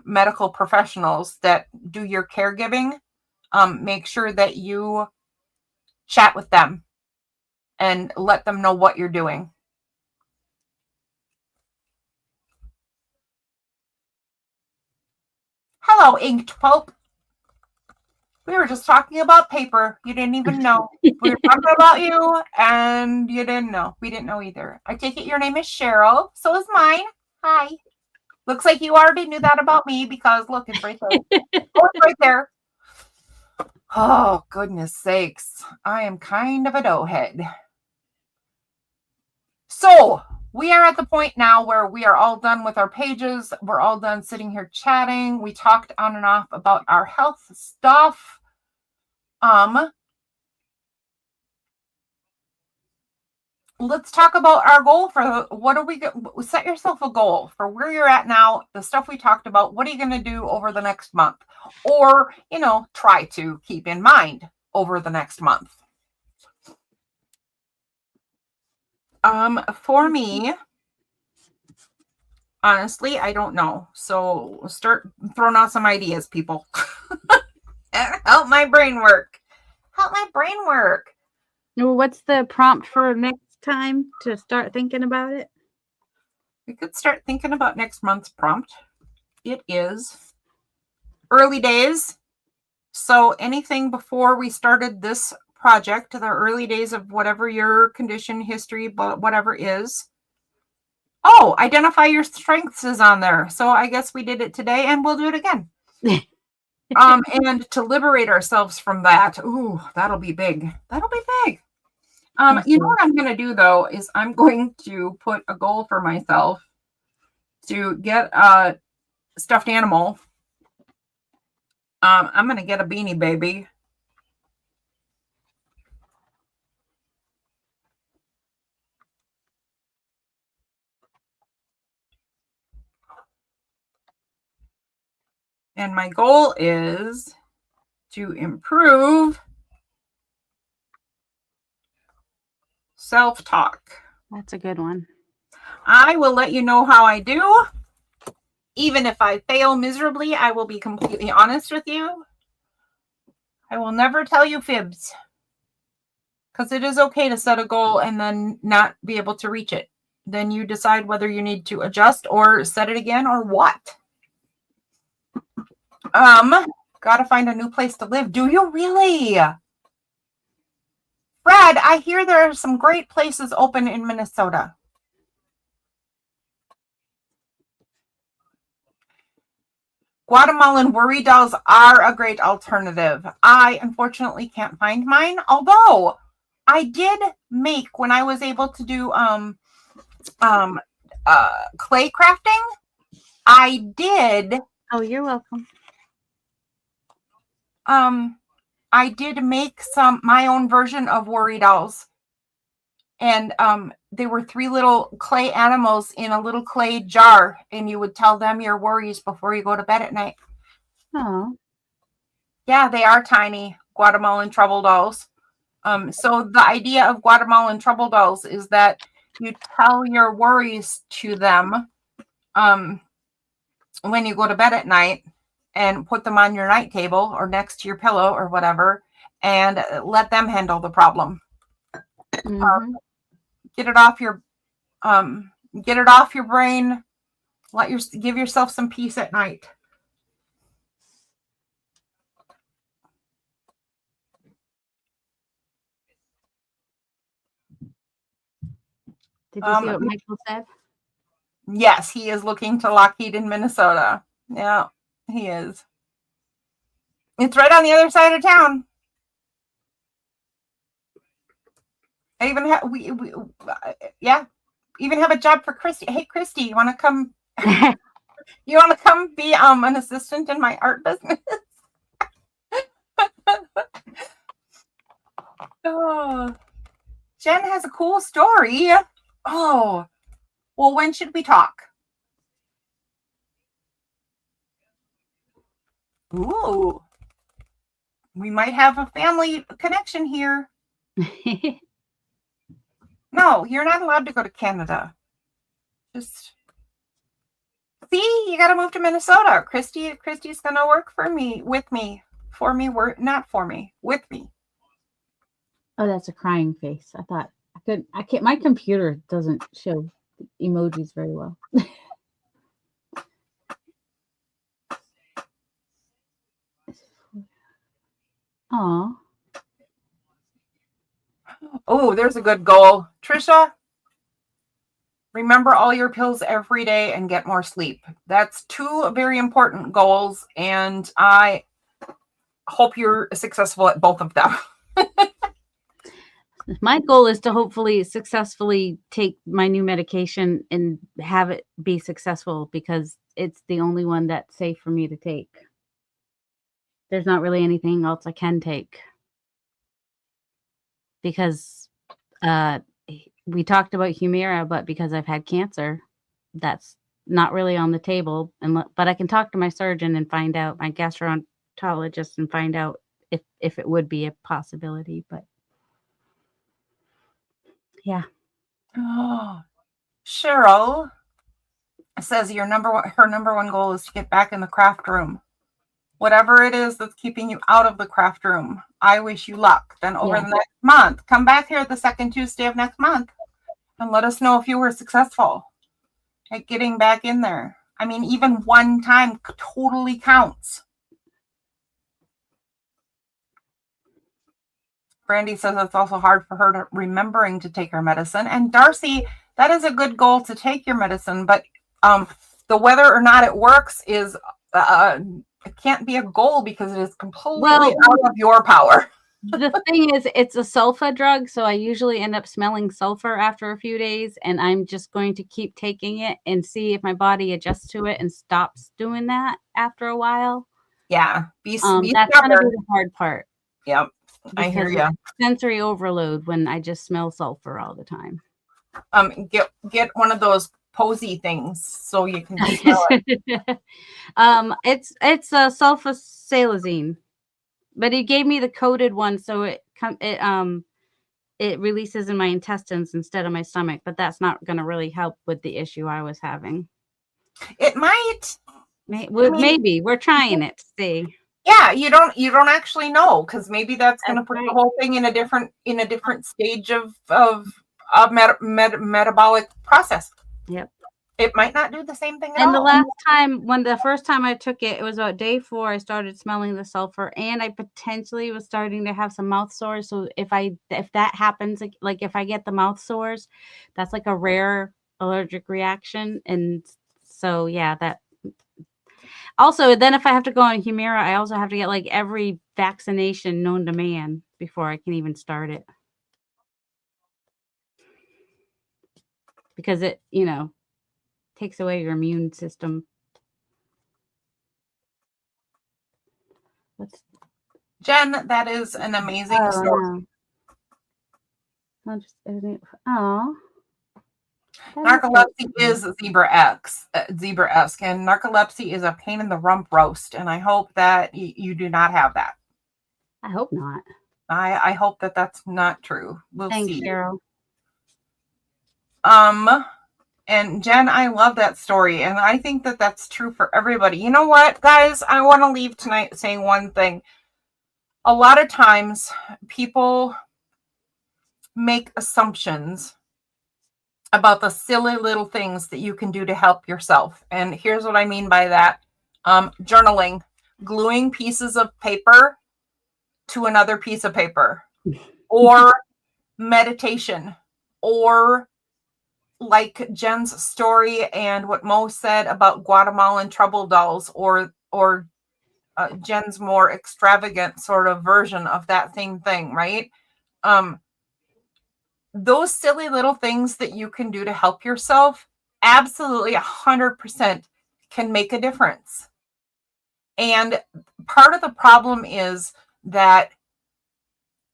medical professionals that do your caregiving, make sure that you chat with them and let them know what you're doing. Hello, Inked Pope. We were just talking about paper. You didn't even know. We were talking about you, and you didn't know. We didn't know either. I take it your name is Cheryl. So is mine. Hi. Looks like you already knew that about me because look, it's right there. Oh, it's right there. Oh, goodness sakes. I am kind of a doughhead. So we are at the point now where we are all done with our pages. We're all done sitting here chatting. We talked on and off about our health stuff. Let's talk about our goal for what are we set yourself a goal for where you're at now, the stuff we talked about. What are you going to do over the next month? Or, try to keep in mind over the next month. For me, honestly, I don't know. So start throwing out some ideas, people. Help my brain work. What's the prompt for next time to start thinking about it? We could start thinking about next month's prompt. It is early days. So anything before we started this project, the early days of whatever your condition, history, but whatever is. Oh, identify your strengths is on there. So I guess we did it today and we'll do it again. And to liberate ourselves from that. Ooh, that'll be big. That'll be big. You know what I'm going to do though, is I'm going to put a goal for myself to get a stuffed animal. I'm going to get a Beanie Baby. And my goal is to improve self-talk. That's a good one. I will let you know how I do. Even if I fail miserably, I will be completely honest with you. I will never tell you fibs. Because it is okay to set a goal and then not be able to reach it. Then you decide whether you need to adjust or set it again or what. Gotta find a new place to live. Do you really? Fred, I hear there are some great places open in Minnesota. Guatemalan worry dolls are a great alternative. I unfortunately can't find mine, although I did make, when I was able to do clay crafting, I did. Oh, you're welcome. I did make my own version of worry dolls. And they were 3 little clay animals in a little clay jar, and you would tell them your worries before you go to bed at night. Oh. Yeah, they are tiny Guatemalan trouble dolls. So the idea of Guatemalan trouble dolls is that you tell your worries to them when you go to bed at night and put them on your night table or next to your pillow or whatever, and let them handle the problem. Mm-hmm. Get it off your brain. Give yourself some peace at night. Did you see what Michael said? Yes, he is looking to Lockheed in Minnesota. Yeah, he is. It's right on the other side of town. I even have even have a job for Christy. Hey, Christy, you want to come? You want to come be an assistant in my art business? Oh, Jen has a cool story. Oh, well, when should we talk? Ooh, we might have a family connection here. No, you're not allowed to go to Canada. Just see, you got to move to Minnesota. Christy's gonna work with me. Oh, that's a crying face. I thought I can't. My computer doesn't show emojis very well. Aw. Oh, there's a good goal. Trisha, remember all your pills every day and get more sleep. That's 2 very important goals, and I hope you're successful at both of them. My goal is to hopefully successfully take my new medication and have it be successful, because it's the only one that's safe for me to take. There's not really anything else I can take, because we talked about Humira, but because I've had cancer, that's not really on the table. But I can talk to my surgeon and find out, my gastroenterologist, and find out if it would be a possibility. But yeah. Oh, Cheryl says her number one goal is to get back in the craft room. Whatever it is that's keeping you out of the craft room, I wish you luck. Then over the next month, come back here the second Tuesday of next month and let us know if you were successful at getting back in there. I mean, even one time totally counts. Brandy says it's also hard for her to remembering to take her medicine. And Darcy, that is a good goal to take your medicine, but the whether or not it works is it can't be a goal because it is completely out of your power. The thing is, it's a sulfa drug, so I usually end up smelling sulfur after a few days, and I'm just going to keep taking it and see if my body adjusts to it and stops doing that after a while. Yeah, that's going to be the hard part. Yep, I hear you. Sensory overload when I just smell sulfur all the time. Get one of those posy things so you can smell it. It's a sulfasalazine. But he gave me the coated one, so it releases in my intestines instead of my stomach. But that's not going to really help with the issue I was having. It might. Maybe we're trying it to see. Yeah, you don't actually know, because maybe that's going to put the whole thing in a different stage of metabolic process. Yep. It might not do the same thing at all. And the first time I took it, it was about day 4. I started smelling the sulfur, and I potentially was starting to have some mouth sores. So if that happens, like if I get the mouth sores, that's like a rare allergic reaction. And so, yeah, that. Also, then if I have to go on Humira, I also have to get like every vaccination known to man before I can even start it. Because it, takes away your immune system. Jen, that is an amazing story. No. Narcolepsy is zebra-esque, and narcolepsy is a pain in the rump roast, and I hope that you do not have that. I hope not. I hope that that's not true. We'll Thanks, see. Cheryl. And Jen, I love that story, and I think that that's true for everybody. You know what, guys? I want to leave tonight saying one thing. A lot of times, people make assumptions about the silly little things that you can do to help yourself. And here's what I mean by that. Journaling, gluing pieces of paper to another piece of paper, or meditation, or like Jen's story and what Mo said about Guatemalan trouble dolls, or Jen's more extravagant sort of version of that same thing, right? Those silly little things that you can do to help yourself, absolutely 100% can make a difference. And part of the problem is that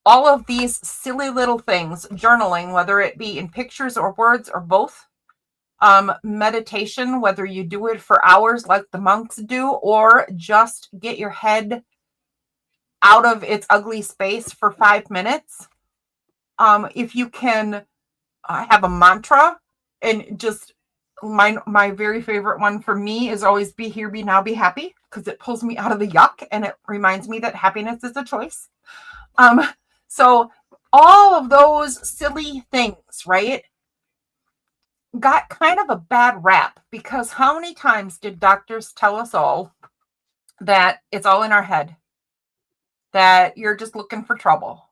all of these silly little things, journaling, whether it be in pictures or words or both, meditation, whether you do it for hours like the monks do, or just get your head out of its ugly space for 5 minutes. If you can have a mantra, and just my very favorite one for me is always be here, be now, be happy, because it pulls me out of the yuck and it reminds me that happiness is a choice. So all of those silly things, right, got kind of a bad rap, because how many times did doctors tell us all that it's all in our head, that you're just looking for trouble,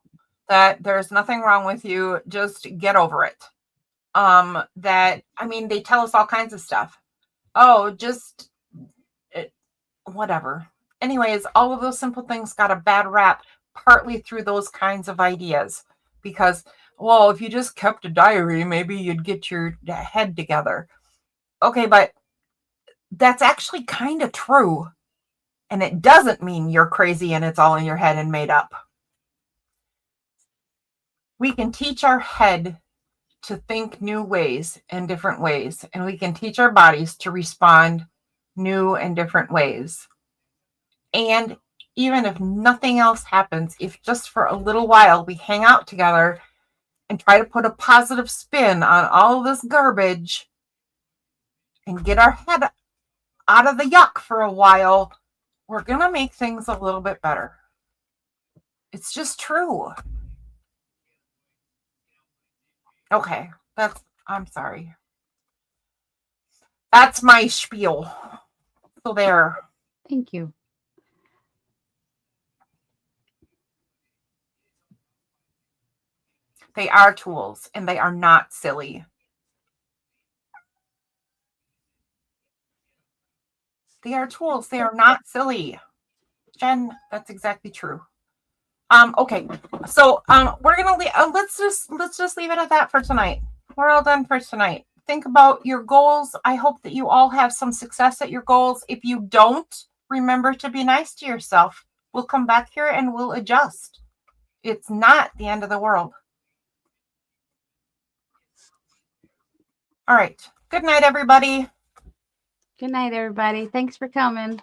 that there's nothing wrong with you, just get over it. They tell us all kinds of stuff. Oh, just whatever. Anyways, all of those simple things got a bad rap, partly through those kinds of ideas, because, well, if you just kept a diary, maybe you'd get your head together. Okay, but that's actually kind of true. And it doesn't mean you're crazy and it's all in your head and made up. We can teach our head to think new ways and different ways, and we can teach our bodies to respond new and different ways. And even if nothing else happens, if just for a little while we hang out together and try to put a positive spin on all of this garbage and get our head out of the yuck for a while, we're going to make things a little bit better. It's just true. Okay, I'm sorry. That's my spiel. So there. Thank you. They are tools, and they are not silly. They are tools. They are not silly. Jen, that's exactly true. Okay, so we're gonna let's just leave it at that for tonight. We're all done for tonight. Think about your goals. I hope that you all have some success at your goals. If you don't, remember to be nice to yourself. We'll come back here and we'll adjust. It's not the end of the world. All right. Good night, everybody. Good night, everybody. Thanks for coming.